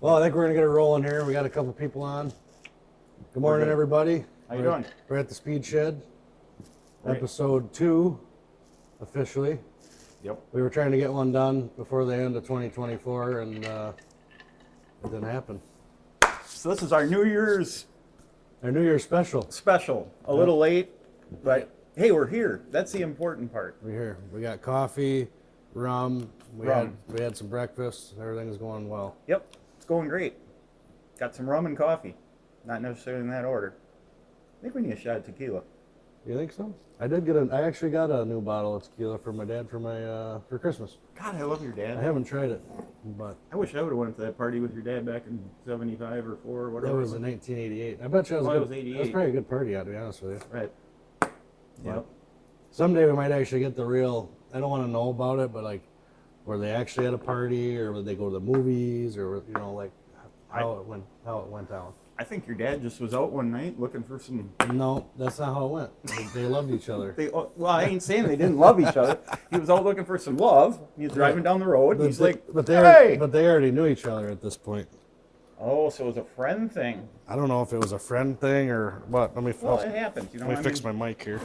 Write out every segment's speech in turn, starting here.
Well, I think we're going to get it rolling here. We got a couple people on. Good morning, everybody. How you doing? We're at the Speed Shed, Right. episode 2, officially. Yep. We were trying to get one done before the end of 2024, and it didn't happen. So this is our New Year's Our New Year's special. special. A little late, but hey, we're here. That's the important part. We're here. We got coffee, rum. We had some breakfast. Everything's going well. Yep, it's going great. Got some rum and coffee. Not necessarily in that order. I think we need a shot of tequila. You think so? I actually got a new bottle of tequila for my dad for Christmas. God, I love your I dad. haven't tried it, but I wish I would have went to that party with your dad back in 75 or 4 or that whatever. was in 1988. I bet you it was, Oh, good. it was 88. That was probably a good party, to be honest with you. Right. Yep. Someday we might actually get the real. I don't want to know about it, but like where they actually had a party, or where they go to the movies, or like how it went down. I think your dad just was out one night looking for some. No, that's not how it went. They loved each other. Well, I ain't saying they didn't love each other. He was out looking for some love. He's driving down the road. He's like, but hey! they already knew each other at this point. Oh, so it was a friend thing. I don't know if it was a friend thing or what. Well, it happens. You know, let me fix my mic here.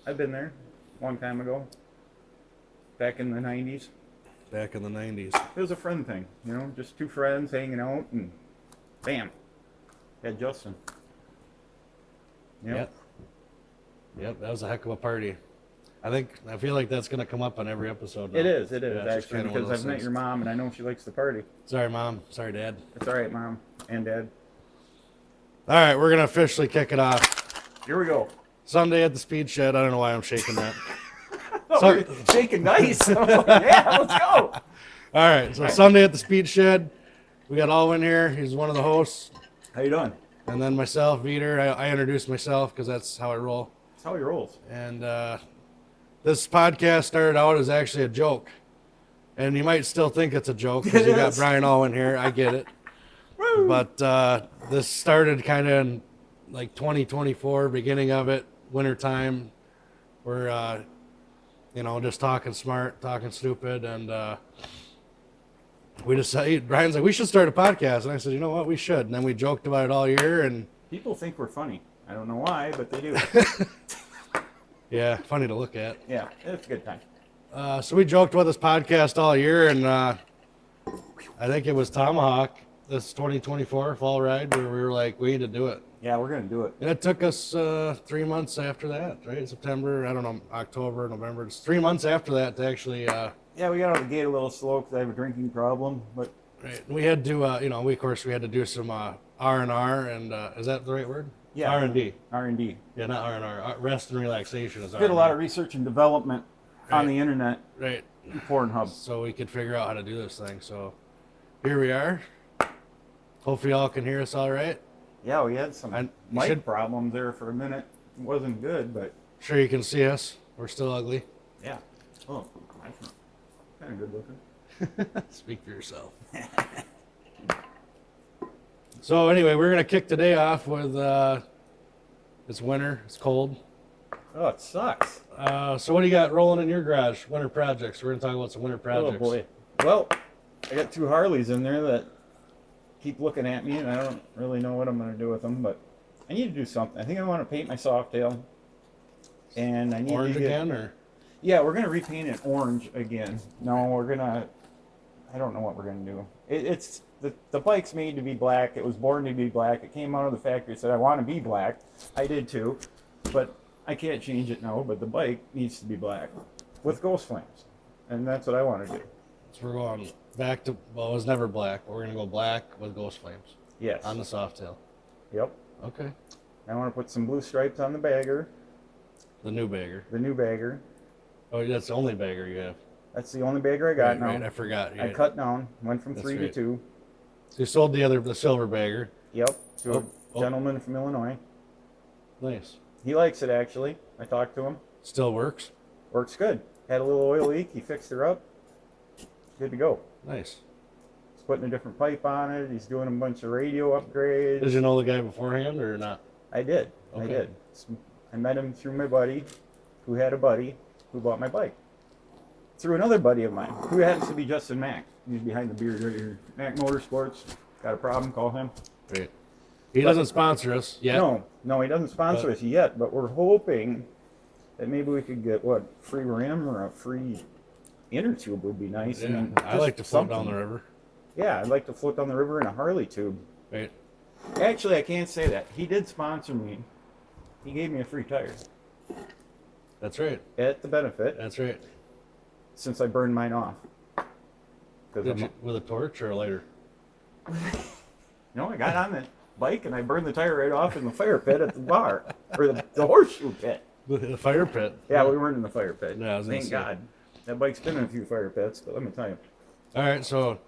I've been there a long time ago. Back in the 90s. Back in the 90s. It was a friend thing. You know, just two friends hanging out and bam. Had Justin. Yep. That was a heck of a party. I feel like that's going to come up on every episode now. It is Yeah, it's just actually, kinda one of because those I've met things. your mom and I know she likes to party. Sorry, Mom. Sorry, Dad. It's all right, Mom and Dad. All right, we're going to officially kick it off. Here we go. Sunday at the Speed Shed. I don't know why I'm shaking that. Oh, you're shaking nice. Yeah, let's go. All right, so Sunday at the Speed Shed. We got Alwin here. He's one of the hosts. How you doing? And then myself, Veeter. I introduced myself because that's how I roll. That's how he rolls. And this podcast started out as actually a joke. And you might still think it's a joke because you got Brian Alwin here. I get it. Woo! But this started kind of in like 2024, beginning of it, wintertime. We're, just talking smart, talking stupid. And we decided, Brian's like, we should start a podcast. And I said, you know what, we should. And then we joked about it all year. And People think we're funny. I don't know why, but they do. yeah, funny to look at. Yeah, it's a good time. So we joked about this podcast all year. And I think it was Tomahawk, this 2024 fall ride, where we were like, we need to do it. Yeah, we're going to do it. And it took us 3 months after that, right? September, I don't know, October, November. It's 3 months after that to actually... Yeah, we got out of the gate a little slow because I have a drinking problem, but... Right. We had to, we had to do some R&R, and is that the right word? Yeah. R&D. R&D. Yeah, not R&R. Rest and relaxation is R&R. Did a lot of research and development on the internet. Right. Pornhub. So we could figure out how to do this thing. So here we are. Hopefully y'all can hear us all right. Yeah, we had some mic should- problems there for a minute. It wasn't good, but... Sure you can see us. We're still ugly. Yeah. Oh, that's kind of good looking. Speak for yourself. So anyway, we're going to kick today off with, it's winter, it's cold. Oh, it sucks. So what do you got rolling in your garage? Winter projects. We're going to talk about some winter projects. Oh, boy. Well, I got 2 Harleys in there that keep looking at me, and I don't really know what I'm going to do with them, but I need to do something. I think I want to paint my Softail. And I need Orange to get... again, or? Yeah, we're going to repaint it orange again. No, we're going to... I don't know what we're going to do. It's... The bike's made to be black. It was born to be black. It came out of the factory. It said, I want to be black. I did too. But I can't change it now. But the bike needs to be black with ghost flames. And that's what I want to do. So we're going back to, well, it was never black, but we're going to go black with ghost flames. Yes. On the Softail. Yep. Okay. I want to put some blue stripes on the bagger. The new bagger. The new bagger. Oh, that's the only bagger you have. That's the only bagger I got now. Right, I forgot. I cut down. Went from That's 3 to right. 2. So you sold the silver bagger. Yep. To Oh, a gentleman from Illinois. Nice. He likes it, actually. I talked to him. Still works. Works good. Had a little oil leak. He fixed her up. Good to go. Nice. He's putting a different pipe on it. He's doing a bunch of radio upgrades. Did you know the guy beforehand or not? I did. Okay. I did. I met him through my buddy who had a buddy who bought my bike. through another buddy of mine who happens to be Justin Mack. He's behind the beard right here. Mack Motorsports. Got a problem? Call him. Great. He doesn't sponsor us yet. No, he doesn't sponsor us yet. But we're hoping that maybe we could get free rim or a free inner tube would be nice. Yeah, and I like to float down the river. Yeah, I'd like to float down the river in a Harley tube. Right. Actually, I can't say that. He did sponsor me. He gave me a free tire. That's right. At the benefit. That's right. Since I burned mine off. With a torch or a lighter? No, I got on the bike and I burned the tire right off in the fire pit at the bar. Or the horseshoe pit. The fire pit? Yeah, we weren't in the fire pit. Yeah, Thank God. That bike's been in a few fire pits, but let me tell you. All right, so...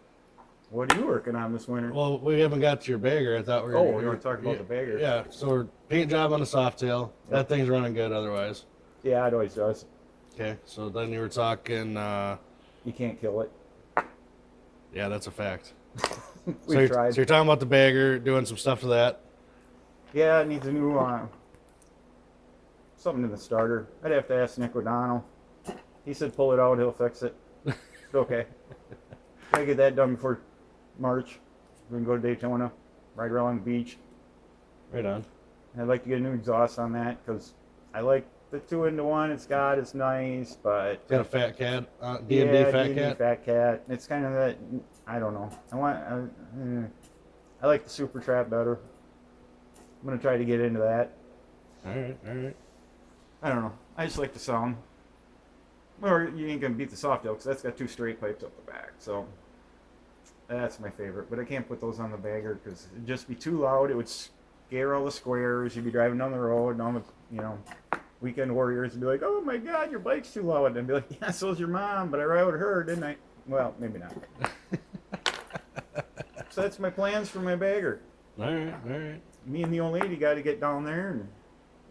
What are you working on this winter? Well, we haven't got to your bagger. I thought we were... Oh, you want to talk about the bagger? Yeah, so we're paint job on the Softail. Yep. That thing's running good otherwise. Yeah, it always does. Okay, so then you were talking... You can't kill it. Yeah, that's a fact. We tried. So you're talking about the bagger, doing some stuff to that. Yeah, it needs a new... something in the starter. I'd have to ask Nick O'Donnell. He said pull it out, he'll fix it. It's okay. Gotta get that done before March. We can go to Daytona, ride around the beach. Right on. I'd like to get a new exhaust on that because I like the 2-into-1 it's nice, but Got a fat cat, D&D yeah, fat D&D cat. Fat cat. It's kind of that. I don't know. I like the Super Trap better. I'm gonna try to get into that. All right. I don't know. I just like the sound. Or you ain't gonna beat the Softail because that's got 2 straight pipes up the back. So that's my favorite. But I can't put those on the bagger because it'd just be too loud. It would scare all the squares. You'd be driving down the road and all the weekend warriors would be like, "Oh my God, your bike's too loud." And I'd be like, "Yeah, so's your mom, but I rode her, didn't I?" Well, maybe not. So that's my plans for my bagger. All right. Me and the old lady got to get down there and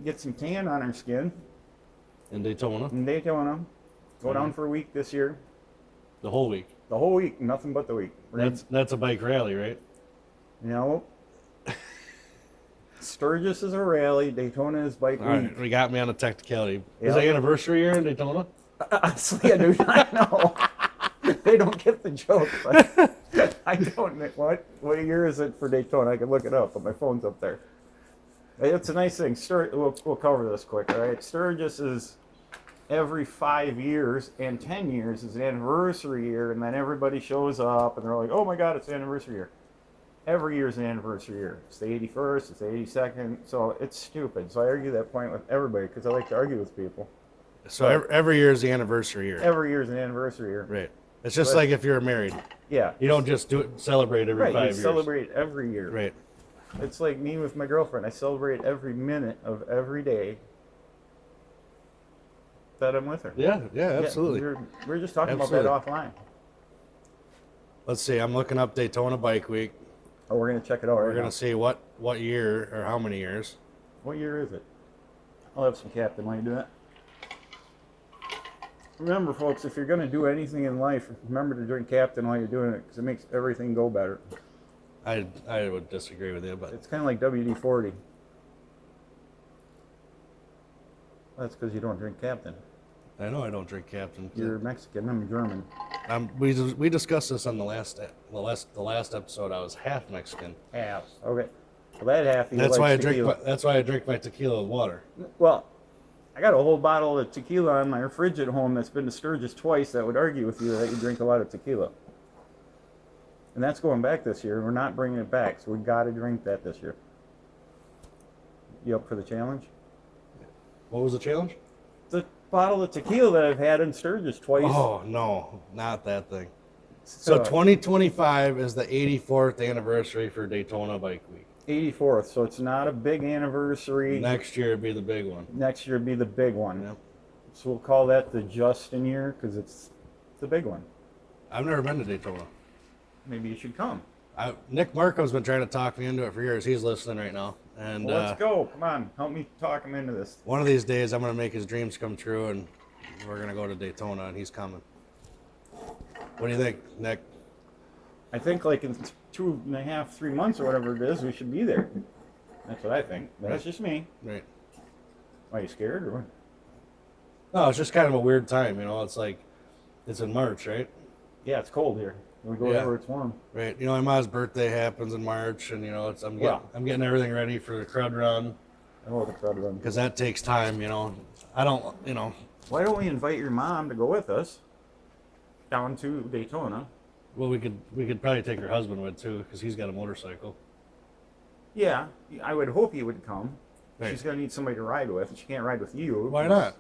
get some tan on our skin. In Daytona? In Daytona. Go down for a week this year. The whole week? The whole week, nothing but the week. That's a bike rally, right? Sturgis is a rally. Daytona is bike All week. right, we got me on a technicality. Yep. Is it anniversary year in Daytona? Honestly, I do not know. They don't get the joke, but I don't know. What year is it for Daytona? I can look it up, but my phone's up there. It's a nice thing. We'll cover this quick, all right? Sturgis is every 5 years, and 10 years is an anniversary year, and then everybody shows up, and they're like, "Oh my God, it's the anniversary year." Every year is an anniversary year. It's the 81st, it's the 82nd, so it's stupid. So I argue that point with everybody because I like to argue with people. So every year is the anniversary year. Every year is an anniversary year. Right. It's just like if you're married. Yeah. You don't just celebrate every 5 you years. Celebrate every year. Right. It's like me with my girlfriend. I celebrate every minute of every day that I'm with her. Yeah, absolutely. We're just talking Absolutely. about that offline. Let's see. I'm looking up Daytona Bike Week. Oh, we're gonna check it out. We're right gonna now. see what year or how many years. What year is it? I'll have some Captain while you do that. Remember, folks, if you're gonna do anything in life, remember to drink Captain while you're doing it because it makes everything go better. I would disagree with you, but It's kind of like WD-40. That's because you don't drink Captain. I know I don't drink Captain. You're Mexican. I'm German. We discussed this on the last episode. I was half Mexican. Half. Okay. Well, that half. That's why I drink my tequila with water. Well, I got a whole bottle of tequila on my fridge at home that's been to Sturgis twice that would argue with you that you drink a lot of tequila. And that's going back this year. We're not bringing it back, so we got to drink that this year. You up for the challenge? What was the challenge? The bottle of tequila that I've had in Sturgis twice. Oh no, not that thing. So 2025 is the 84th anniversary for Daytona Bike Week. 84th, so it's not a big anniversary. Next year would be the big one. Next year would be the big one. Yep. So we'll call that the Justin year because it's the big one. I've never been to Daytona. Maybe you should come. Nick Marco's been trying to talk me into it for years. He's listening right now. And Well, let's go. Come on. Help me talk him into this. one of these days, I'm going to make his dreams come true, and we're going to go to Daytona, and he's coming. What do you think, Nick? I think like in 2.5, 3 months or whatever it is, we should be there. That's what I think. But that's just me. Right. Are you scared or what? No, it's just kind of a weird time, you know. It's like It's in March, right? Yeah, it's cold here. We go Yeah. where it's warm. Right. You know, my mom's birthday happens in March, and you know, I'm getting everything ready for the crud run Oh, the crowd run. because that takes time. You know, I don't. You know, Why don't we invite your mom to go with us down to Daytona? well, we could probably take her husband with too because he's got a motorcycle. Yeah, I would hope he would come. Right. She's gonna need somebody to ride with. She can't ride with you. Why not?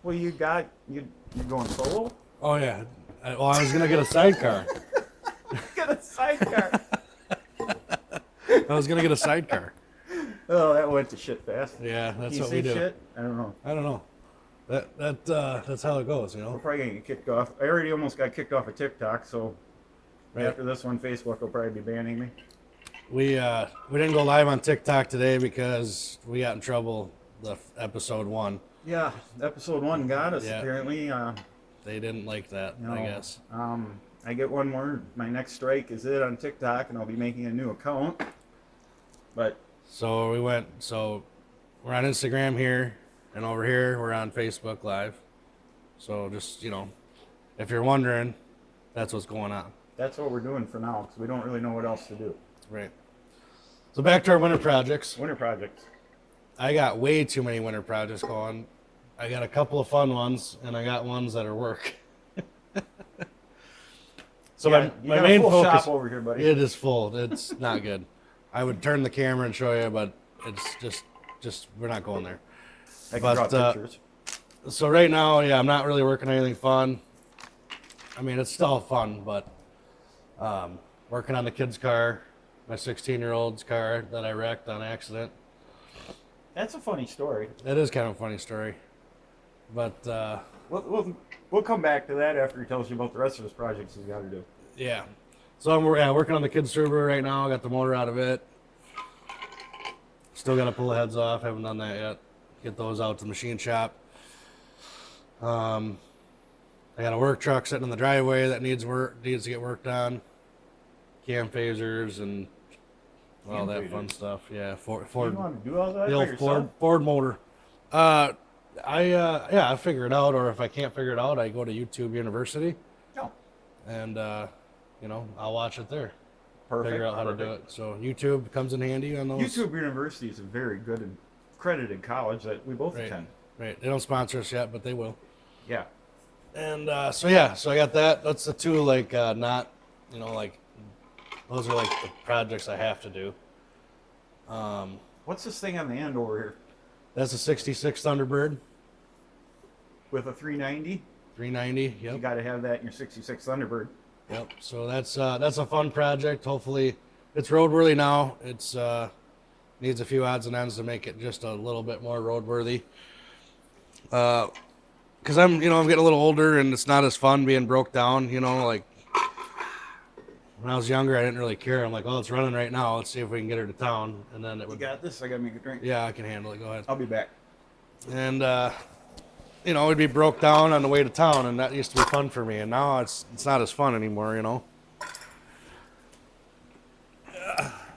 Well, you're going solo. Oh yeah. I was gonna get a sidecar. Get a sidecar. I was gonna get a sidecar. Oh, that went to shit fast. Yeah, that's Can you what say we do. shit? I don't know. I don't know. That's how it goes, you We're know. probably gonna get kicked off. I already almost got kicked off of TikTok, so Right. after this one, Facebook will probably be banning me. We didn't go live on TikTok today because we got in trouble the episode 1. Yeah, episode 1 got us Yeah. apparently. They didn't like that, You know, I guess. I get one more. My next strike is it on TikTok, and I'll be making a new account. But So we're on Instagram here, and over here we're on Facebook Live. So just, you know, if you're wondering, that's what's going on. that's what we're doing for now because we don't really know what else to do. Right. So back to our winter projects. Winter projects. I got way too many winter projects going. I got a couple of fun ones, and I got ones that are work. So Yeah, you my got a main full focus, shop over here, buddy. it is full. It's not good. I would turn the camera and show you, but it's just we're not going there. I can but, draw pictures. So right now, yeah, I'm not really working on anything fun. I mean, it's still fun, but working on the kid's car, my 16-year-old's car that I wrecked on accident. That's a funny story. That is kind of a funny story. But We'll come back to that after he tells you about the rest of his projects he's got to do. yeah. So I'm working on the kid's turbo right now. I got the motor out of it. Still got to pull the heads off. Haven't done that yet. Get those out to the machine shop. I got a work truck sitting in the driveway that needs to get worked on. Cam phasers and all that fun stuff. Yeah, Ford. You want to do all that The by old yourself? Ford motor. I figure it out, or if I can't figure it out, I go to YouTube University No. and you know, I'll watch it there. Perfect. Figure out how to do it. So YouTube comes in handy on those. YouTube University is a very good and accredited college that we both Right. attend. Right. They don't sponsor us yet, but they will. Yeah. And so I got that. That's the two not, you know, like those are like the projects I have to do. What's this thing on the end over here? That's a 66 Thunderbird With a 390? 390. You Yep. got to have that in your 66 Thunderbird. Yep. So that's a fun project. Hopefully, it's roadworthy now. It's needs a few odds and ends to make it just a little bit more roadworthy. Because I'm getting a little older and it's not as fun being broke down. You know, like when I was younger, I didn't really care. I'm like, oh, it's running right now. Let's see if we can get her to town, and then it You would. got this? I got to make a drink. Yeah, I can handle it. Go ahead. I'll be back. And it'd be broke down on the way to town, and that used to be fun for me. And now it's not as fun anymore. You know.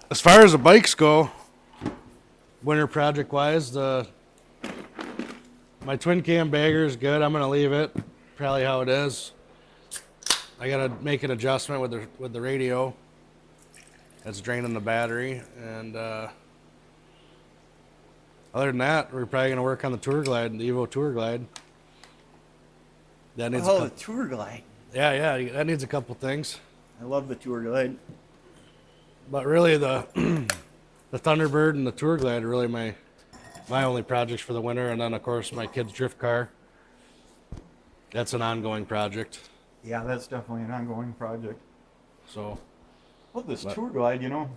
As far as the bikes go, winter project wise, my twin cam bagger is good. I'm gonna leave it probably how it is. I gotta make an adjustment with the radio. That's draining the battery, and other than that, we're probably gonna work on the Tour Glide, the Evo Tour Glide. That needs the Tour Glide. yeah, that needs a couple things. I love the Tour Glide. But really, the Thunderbird and the Tour Glide are really my only projects for the winter, and then of course my kid's drift car. That's an ongoing project. Yeah, that's definitely an ongoing project. So, Well, this Tour Glide, I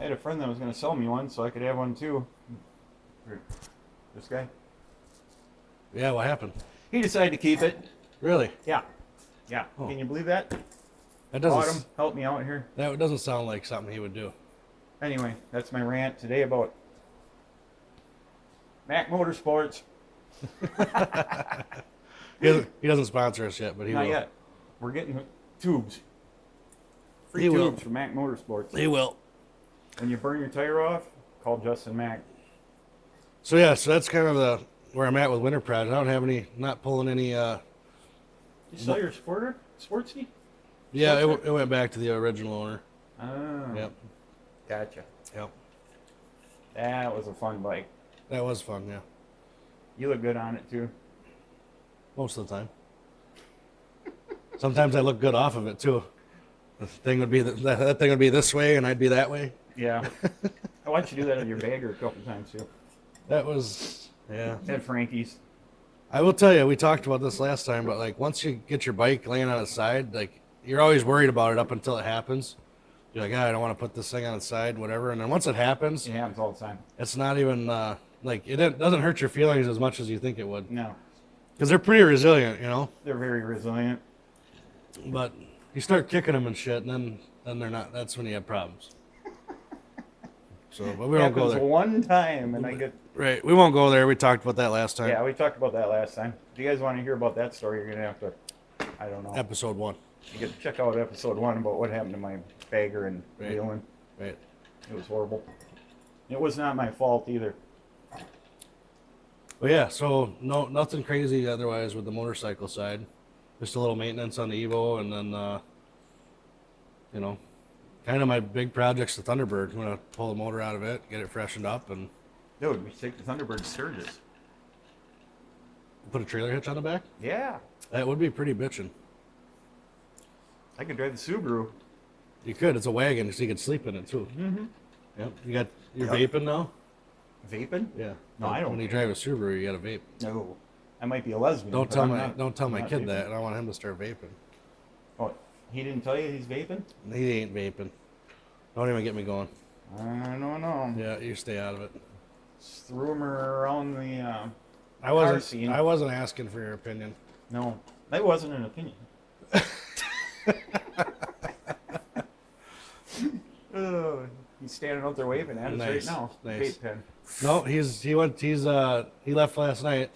had a friend that was going to sell me one so I could have one too. This guy. yeah, what happened? He decided to keep it. Really? Yeah. Yeah. Oh. Can you believe that? That Autumn, doesn't help me out here. that doesn't sound like something he would do. Anyway, that's my rant today about Mac Motorsports. He doesn't sponsor us yet, but he Not will. yet. We're getting tubes. Free He will. tubes from Mac Motorsports. He will. When you burn your tire off, call Justin Mac. So that's kind of where I'm at with winter project. I don't have not pulling any You sell your sportsy? Yeah, Sports it went back to the original owner. Oh. Yep. Gotcha. Yep. That was a fun bike. That was fun, yeah. You look good on it too. Most of the time. Sometimes I look good off of it too. The thing would be that thing would be this way, and I'd be that way. Yeah. I watched you do that on your bagger a couple times too. That was, yeah. At Frankie's. I will tell you, we talked about this last time, but like once you get your bike laying on its side, like you're always worried about it up until it happens. You're like, I don't want to put this thing on its side, whatever. And then once it happens, It happens all the time. it's not even like doesn't hurt your feelings as much as you think it would. No. Because they're pretty resilient, you know. They're very resilient. But you start kicking them and shit, and then they're not. That's when you have problems. So, but we won't go Happens there. one time, and I get. Right, we won't go there. We talked about that last time. Yeah, we talked about that last time. If you guys want to hear about that story, you're gonna have to. I don't know. Episode 1. You get to check out episode 1 about what happened to my bagger and Right. wheeling. Right. It was horrible. It was not my fault either. Well, yeah. So nothing crazy otherwise with the motorcycle side. Just a little maintenance on the Evo, and then you know, kind of my big project's the Thunderbird. I'm gonna pull the motor out of it, get it freshened up, and Dude, we take the Thunderbird Sturgis. put a trailer hitch on the back. Yeah. That would be pretty bitchin'. I could drive the Subaru. You could. It's a wagon, so you could sleep in it too. Mm-hmm. Yep. You got your Yep. vaping now. Vaping? Yeah. No, I don't When you care. drive a Subaru, you got to vape. No. I might be a lesbian. Don't but tell I'm my not- don't tell my not kid vaping. that. I want him to start vaping. Oh, he didn't tell you he's vaping? He ain't vaping. Don't even get me going. I don't know. Yeah, you stay out of it. Just threw him around the. I car scene. wasn't asking for your opinion. No, that wasn't an opinion. Oh, he's standing out there waving at us Nice, right now. nice. Vape pen. No, he left last night,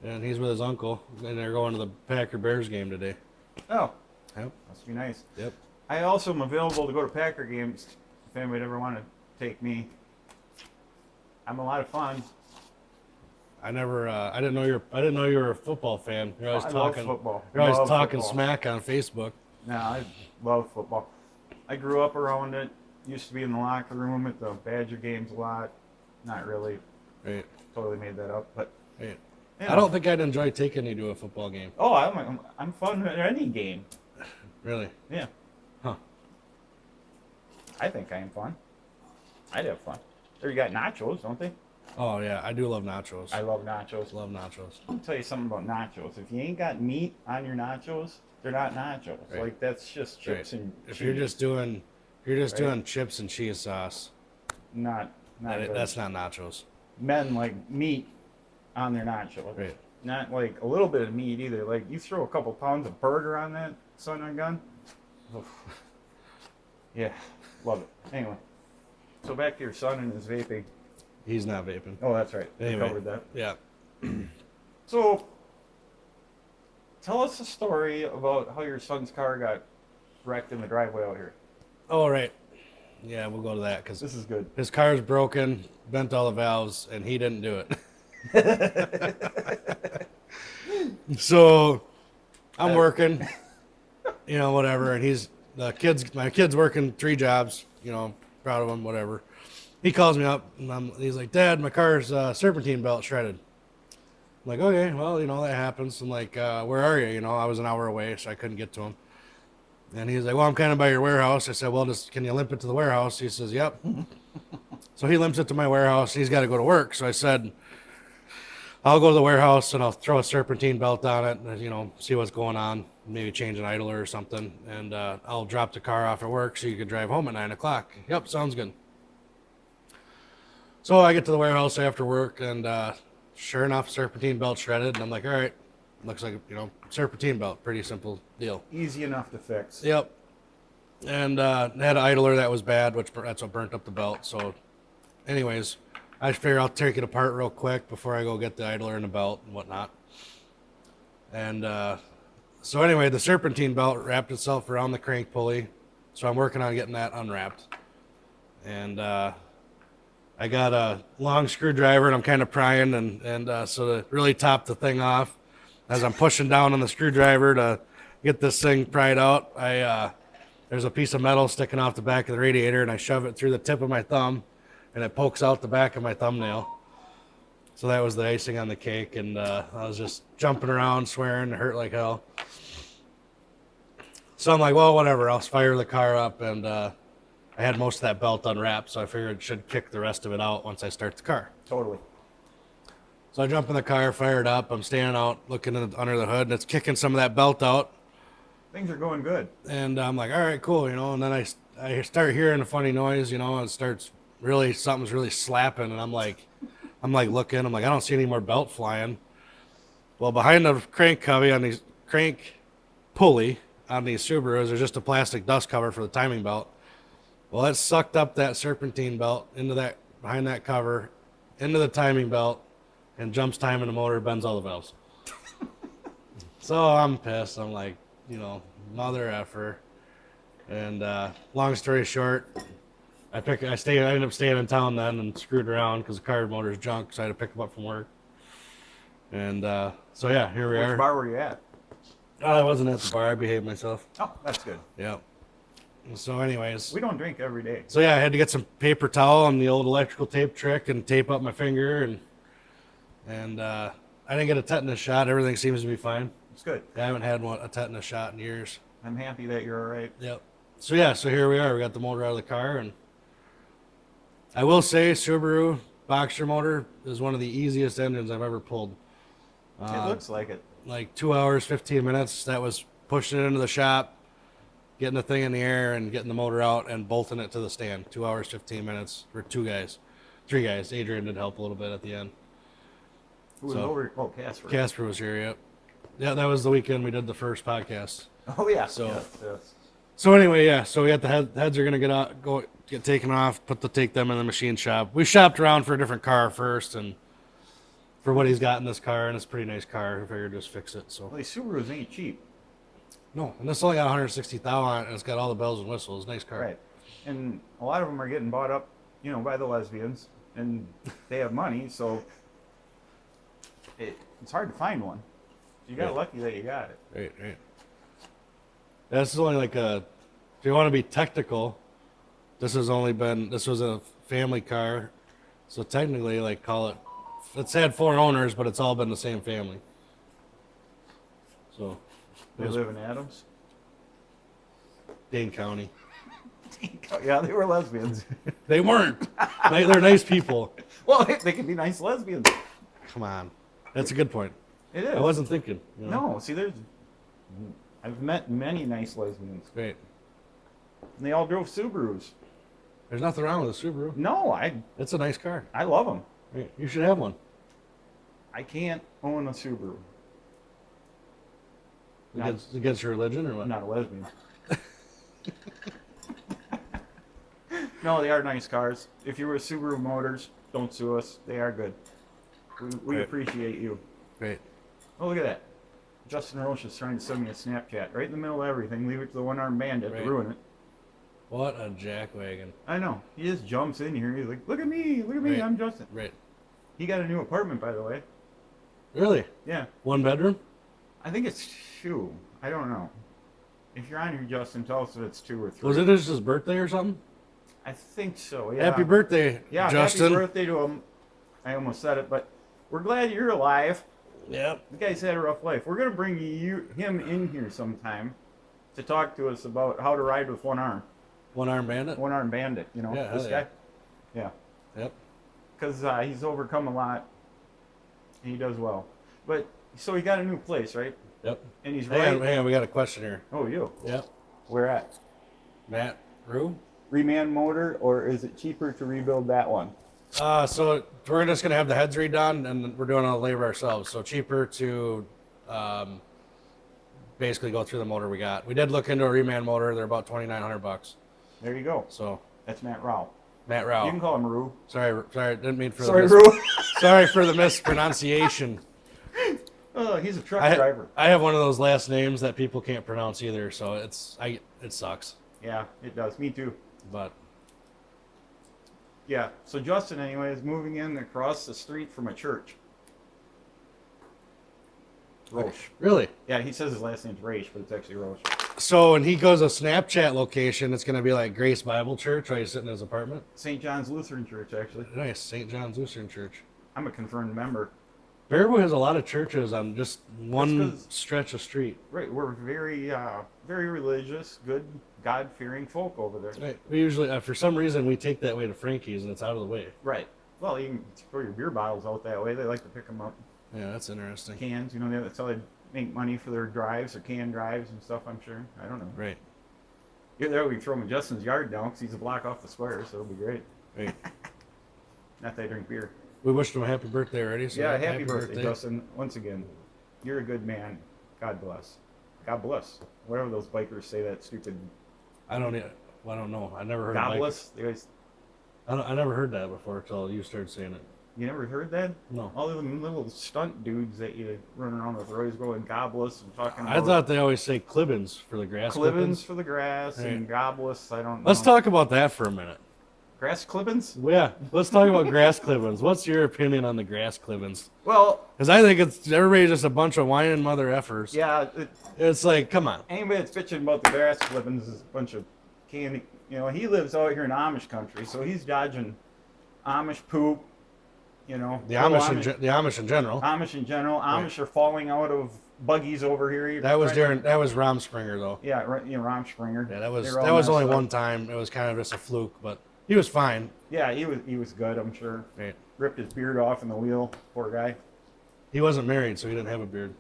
and he's with his uncle, and they're going to the Packer Bears game today. Oh, Yep. must be nice. Yep. I also am available to go to Packer games if anybody ever want to take me. I'm a lot of fun. I didn't know you were a football fan. You're always I talking. love football. You're always Love talking football. smack on Facebook. No, I love football. I grew up around it. Used to be in the locker room at the Badger games a lot. Not really. Right. Totally made that up, but. Right. Yeah. I don't think I'd enjoy taking you to a football game. Oh, I'm fun at any game. Really. Yeah. Huh. I think I am fun. I'd have fun. There you got nachos, don't they? Oh yeah, I do love nachos. I love nachos. love nachos. I'll tell you something about nachos. If you ain't got meat on your nachos, they're not nachos. Right. Like that's just chips Right. and If cheese. you're just doing Right. doing chips and cheese sauce, not good. that's not nachos. Men like meat on their nachos. Right. Not like a little bit of meat either. Like you throw a couple pounds of burger on that son of a gun. Oof. Yeah, love it. Anyway, so back to your son and his vaping. He's not vaping. Oh, that's right. We Anyway. covered that. Yeah. So, tell us a story about how your son's car got wrecked in the driveway out here. Oh right. Yeah, we'll go to that because This is good. his car's broken, bent all the valves, and he didn't do it. So I'm working, whatever, and my kid's working 3 jobs, proud of him, whatever. He calls me up and he's like, Dad, my car's serpentine belt shredded. I'm like, okay, well, that happens. I'm like, where are you? I was an hour away, so I couldn't get to him. And he's like, well, I'm kind of by your warehouse. I said, well, can you limp it to the warehouse? He says, yep. So he limps it to my warehouse. He's got to go to work. So I said, I'll go to the warehouse and I'll throw a serpentine belt on it and, see what's going on. Maybe change an idler or something. And I'll drop the car off at work so you can drive home at 9 o'clock. Yep, sounds good. So I get to the warehouse after work and sure enough, serpentine belt shredded. And I'm like, all right, looks like, serpentine belt. Pretty simple deal. Easy enough to fix. Yep. And had an idler that was bad, that's what burnt up the belt. So anyways, I figure I'll take it apart real quick before I go get the idler and the belt and whatnot. And so anyway, the serpentine belt wrapped itself around the crank pulley. So I'm working on getting that unwrapped. And I got a long screwdriver and I'm kind of prying and so to really top the thing off, as I'm pushing down on the screwdriver to get this thing pried out, there's a piece of metal sticking off the back of the radiator, and I shove it through the tip of my thumb, and it pokes out the back of my thumbnail. So that was the icing on the cake, and I was just jumping around, swearing, it hurt like hell. So I'm like, well, whatever, I'll fire the car up, and I had most of that belt unwrapped, so I figured it should kick the rest of it out once I start the car. Totally. So I jump in the car, fire it up, I'm standing out looking under the hood, and it's kicking some of that belt out. Things are going good. And I'm like, all right, cool, and then I start hearing a funny noise, and it starts really, something's really slapping, and I'm like looking, I don't see any more belt flying. Well, behind the crank pulley on these Subarus, there's just a plastic dust cover for the timing belt. Well, it sucked up that serpentine belt behind that cover, into the timing belt, and jumps time in the motor, bends all the valves. So I'm pissed. I'm like, mother effer. And long story short, I ended up staying in town then and screwed around because the car motor's junk, so I had to pick them up from work. And so yeah, here we are. Which bar were you at? I wasn't at the bar. I behaved myself. Oh, that's good. Yeah. So anyways. We don't drink every day. So yeah, I had to get some paper towel and the old electrical tape trick and tape up my finger, and I didn't get a tetanus shot. Everything seems to be fine. It's good. I haven't had a tetanus shot in years. I'm happy that you're all right. Yep. So yeah, so here we are. We got the motor out of the car, and I will say Subaru Boxer motor is one of the easiest engines I've ever pulled. It looks like it. Like 2 hours, 15 minutes. That was pushing it into the shop, getting the thing in the air, and getting the motor out and bolting it to the stand. 2 hours, 15 minutes for 3 guys. Adrian did help a little bit at the end. Who was over? Oh, Casper. Casper was here. Yep. Yeah, that was the weekend we did the first podcast. Oh yeah. So. Yes. So anyway, yeah. So we got the heads are gonna get taken off. Take them in the machine shop. We shopped around for a different car first, and for what he's got in this car, and it's a pretty nice car. I figured just fix it. So well, these Subarus ain't cheap. no, and this only got 160,000 on it, and it's got all the bells and whistles. Nice car. Right. And a lot of them are getting bought up, by the lesbians, and they have money, so it's hard to find one. You got lucky that you got it. Right. This is only if you want to be technical, this was a family car, so technically, it's had 4 owners, but it's all been the same family. So They live in Adams? Dane County. Yeah, they were lesbians. They weren't. They're nice people. Well, they could be nice lesbians. Come on. That's a good point. It is. I wasn't thinking. No, see, I've met many nice lesbians. Great. And they all drove Subarus. There's nothing wrong with a Subaru. No, It's a nice car. I love them. Right. You should have one. I can't own a Subaru. Against your religion or what? I'm not a lesbian. No, they are nice cars. If you were Subaru Motors, don't sue us. They are good. We Right. appreciate you. Great. Oh, look at that. Justin Roche is trying to send me a Snapchat right in the middle of everything. Leave it to the one-armed bandit Right. to ruin it. What a jackwagon. I know. He just jumps in here. He's like, look at me, Right. I'm Justin. Right. He got a new apartment, by the way. Really? Yeah. 1 bedroom? I think it's 2. I don't know. If you're on here, Justin, tell us if it's 2 or 3. Was it his birthday or something? I think so, yeah. Happy birthday, Yeah, Justin. happy birthday to him. I almost said it, but we're glad you're alive. Yep. The guy's had a rough life. We're going to bring him in here sometime to talk to us about how to ride with one arm. One-armed bandit? One-armed bandit, Yeah, this hell guy. Yeah. Yep. Because he's overcome a lot, and he does well. But, so he got a new place, right? Yep. And he's Hang right. on, we got a question here. Oh, you. Yep. Where at? Matt Rue? Reman motor, or is it cheaper to rebuild that one? So we're just going to have the heads redone, and we're doing all the labor ourselves. So cheaper to basically go through the motor we got. We did look into a reman motor. They're about $2,900. There you go. So That's Matt Rao. Matt Rao. You can call him Rue. Sorry, didn't mean for Sorry, the Rue. sorry for the mispronunciation. Oh, he's a truck driver. I have one of those last names that people can't pronounce either, so it sucks. Yeah, it does. Me too. But Yeah. So Justin, anyway, is moving in across the street from a church. Roche. Really? Yeah, he says his last name's Raish, but it's actually Roche. So when he goes to Snapchat location, it's going to be like Grace Bible Church while he's sitting in his apartment? St. John's Lutheran Church, actually. Nice, St. John's Lutheran Church. I'm a confirmed member. Baraboo has a lot of churches on just one 'cause- stretch of street. Right, we're very, very religious, good, God-fearing folk over there. Right. We usually, for some reason, we take that way to Frankie's and it's out of the way. Right. Well, you can throw your beer bottles out that way. They like to pick them up. Yeah, that's interesting. Cans, that's how they make money for their drives or can drives and stuff, I'm sure. I don't know. Right. Yeah, there we throw him in Justin's yard now because he's a block off the square, so it'll be great. Right. Not that I drink beer. We wished him a happy birthday already. So Yeah, happy birthday, Justin. Once again, you're a good man. God bless. God bless. Whatever those bikers say, that stupid. I don't know. I never heard. God of bless. They always, I never heard that before until you started saying it. you never heard that? No. All them little stunt dudes that you run around with are always going God bless and talking. I thought they always say clippings for the grass. clippings for the grass Right. and God bless. I don't know. Let's talk about that for a minute. Grass clippings? Yeah, let's talk about grass clippings. What's your opinion on the grass clippings? Well, Because I think it's everybody's just a bunch of whining mother effers. yeah. It's like, come on. Anybody that's bitching about the grass clippings is a bunch of candy. He lives out here in Amish country, so he's dodging Amish poop. The Amish in general. Amish in general. Amish are falling out of buggies over here. That was Romspringer though. Yeah, right. Romspringer. Yeah, that was They were all only messed up. one time. It was kind of just a fluke, but he was fine. Yeah, he was good. I'm sure. Right. Ripped his beard off in the wheel. Poor guy. He wasn't married, so he didn't have a beard.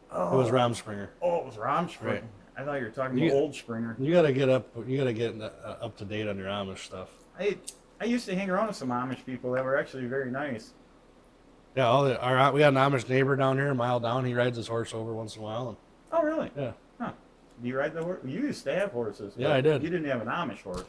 It was Romspringer. Oh, it was Romspringer. Right. I thought you were talking about Old Springer. You gotta get up. You gotta get up to date on your Amish stuff. I used to hang around with some Amish people that were actually very nice. Yeah, we got an Amish neighbor down here, a mile down. He rides his horse over once in a while. Oh, really? Yeah. Huh. Do you ride the horse? You used to have horses. Yeah, but I did. You didn't have an Amish horse.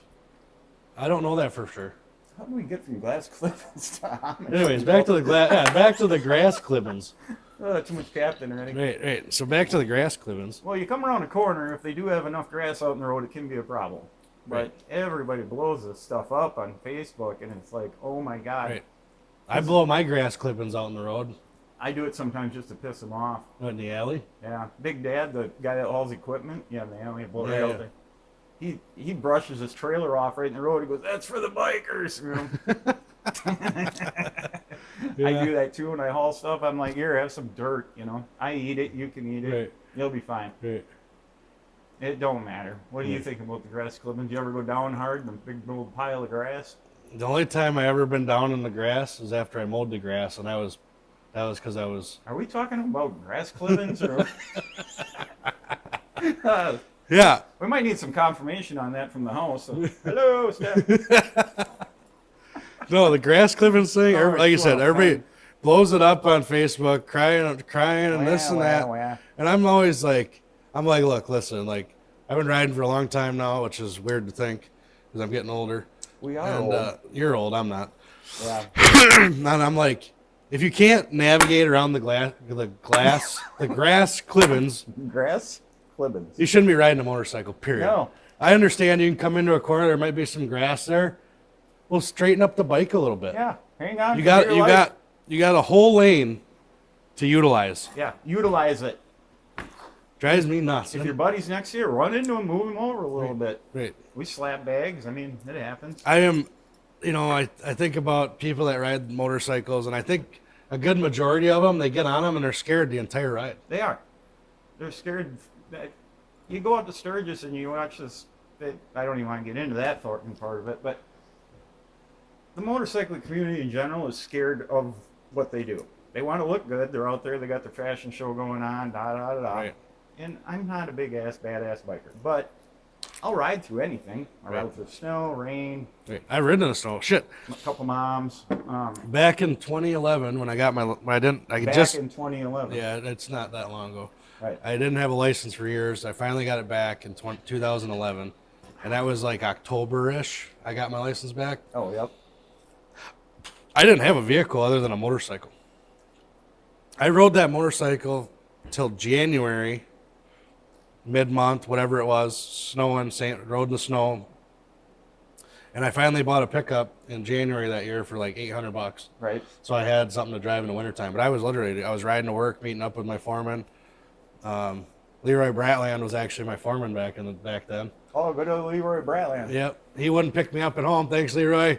I don't know that for sure. How do we get from glass clippings to Amish? Anyways, back to the back to the grass clippings. Oh, too much captain already. Right. So back to the grass clippings. Well, you come around a corner, if they do have enough grass out in the road, it can be a problem. But Right. everybody blows this stuff up on Facebook, and it's like, oh my God. Right. I blow my grass clippings out in the road. I do it sometimes just to piss them off. What, in the alley? Yeah. Big Dad, the guy that hauls equipment, yeah, in the alley, blow right Yeah, out yeah. there. He brushes his trailer off right in the road. He goes, "That's for the bikers." I do that too when I haul stuff. I'm like, "Here, have some dirt." I eat it. You can eat it. Right. You'll be fine. Right. It don't matter. What do you think about the grass clippings? Do you ever go down hard in the big old pile of grass? The only time I ever been down in the grass is after I mowed the grass, and that was because I was. Are we talking about grass clippings or? Yeah. We might need some confirmation on that from the house. So, hello, Steph. No, the grass clippings thing. Oh, Like you said, well, everybody fine. blows it up on Facebook, crying, and this and that. Wah. And I'm always like, look, listen, like I've been riding for a long time now, which is weird to think because I'm getting older. We are And old. you're old, I'm not. Yeah. And I'm like, if you can't navigate around the grass clippings, Grass clippings. you shouldn't be riding a motorcycle. Period. No. I understand you can come into a corner, there might be some grass there. Well, straighten up the bike a little bit. Yeah. Hang on. You for your life. got a whole lane to utilize. Yeah. Utilize it. Drives me nuts. If your buddy's next to you, run into him, move him over a little bit. Right. We slap bags. I mean, it happens. I am, I think about people that ride motorcycles, and I think a good majority of them, they get on them and they're scared the entire ride. They are. They're scared. You go out to Sturgis and you watch this. I don't even want to get into that part of it, but the motorcycling community in general is scared of what they do. They want to look good. They're out there. They got their fashion show going on. Da da da da. Right. And I'm not a big ass badass biker, but I'll ride through anything. I ride Right. through snow, rain, Right. I've ridden in the snow. Shit. a couple moms. Back in 2011, when I got Back in 2011. yeah, it's not that long ago. Right. I didn't have a license for years. I finally got it back in 2011, and that was like October-ish. I got my license back. Oh, yep. I didn't have a vehicle other than a motorcycle. I rode that motorcycle till January, mid-month, whatever it was, snowing, rode in the snow. And I finally bought a pickup in January that year for like $800. Right. So I had something to drive in the wintertime. But I was riding to work, meeting up with my foreman. Leroy Bratland was actually my foreman back then. Oh, good old Leroy Bratland. Yep. He wouldn't pick me up at home. Thanks, Leroy.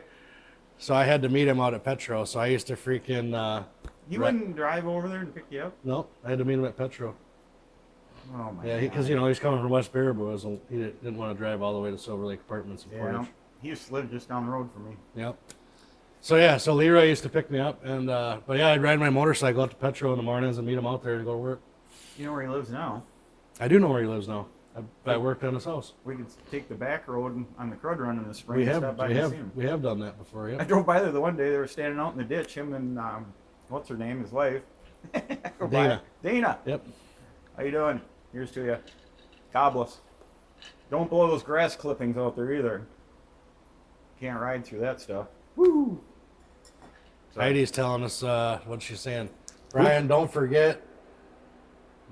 So I had to meet him out at Petro. So I used to freaking. You wouldn't drive over there and pick you up? No, I had to meet him at Petro. Oh my. Yeah, because he's coming from West Baraboo, so he didn't want to drive all the way to Silver Lake Apartments in Portage. He used to live just down the road from me. Yep. So Leroy used to pick me up, and but yeah, I'd ride my motorcycle out to Petro in the mornings and meet him out there and go to work. You know where he lives now? I do know where he lives now. I worked on his house. We could take the back road on the Crud Run in the spring. We have done that before. Yeah. I drove by there the one day. They were standing out in the ditch. Him and what's her name? His wife. Dana. Dana. Yep. How you doing? Here's to you. God bless. Don't blow those grass clippings out there either. Can't ride through that stuff. Woo! So, Heidi's telling us what she's saying. Brian, don't forget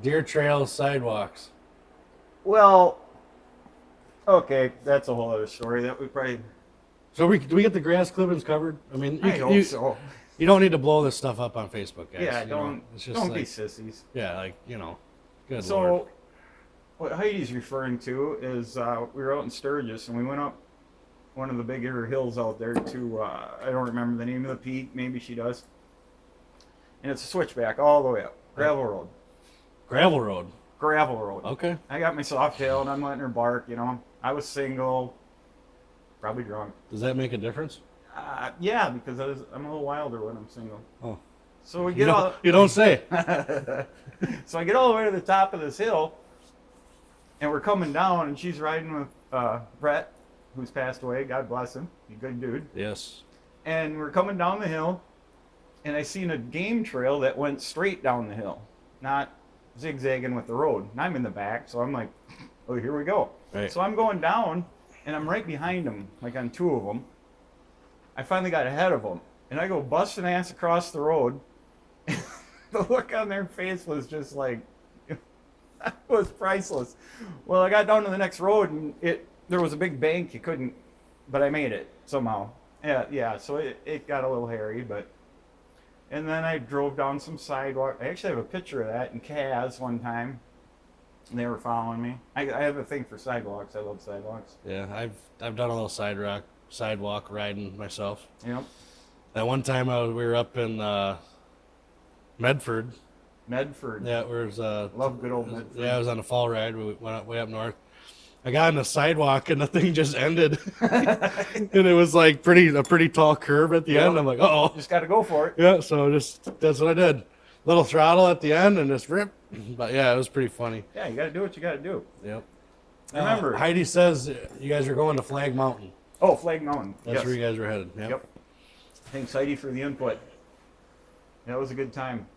deer trails, sidewalks. well, okay, that's a whole other story. That we probably. So do we get the grass clippings covered? I mean, I hope so. You don't need to blow this stuff up on Facebook, guys. Yeah, It's just don't like, be sissies. Yeah, good So, Lord. what Heidi's referring to is we were out in Sturgis and we went up one of the bigger hills out there to I don't remember the name of the peak. Maybe she does. And it's a switchback all the way up, gravel road. Gravel road. Gravel road. Okay. I got my soft tail and I'm letting her bark. I was single, probably drunk. Does that make a difference? Yeah, because I'm a little wilder when I'm single. Oh. So we get You don't say. So I get all the way to the top of this hill, and we're coming down, and she's riding with Brett, who's passed away. God bless him. He's a good dude. Yes. And we're coming down the hill, and I seen a game trail that went straight down the hill, not zigzagging with the road. And I'm in the back, so I'm like, oh, here we go. Right. So I'm going down, and I'm right behind them, like on two of them. I finally got ahead of them, and I go busting ass across the road. The look on their face was just like, it was priceless. Well, I got down to the next road, and there was a big bank. You couldn't, but I made it somehow. Yeah. So it got a little hairy, and then I drove down some sidewalk. I actually have a picture of that in Kaz one time. And they were following me. I have a thing for sidewalks. I love sidewalks. Yeah, I've done a little sidewalk riding myself. Yep. That one time we were up in Medford. Medford. Yeah, it was. Love good old Medford. Yeah, it was on a fall ride. We went way up north. I got on the sidewalk and the thing just ended, and it was like a pretty tall curve at the end. I'm like, oh, just got to go for it. Yeah, so that's what I did. Little throttle at the end and just rip. But yeah, it was pretty funny. Yeah, you got to do what you got to do. Yep. Remember, Heidi says you guys are going to Flag Mountain. Oh, Flag Mountain. That's where you guys were headed. Yep. Thanks, Heidi, for the input. That was a good time.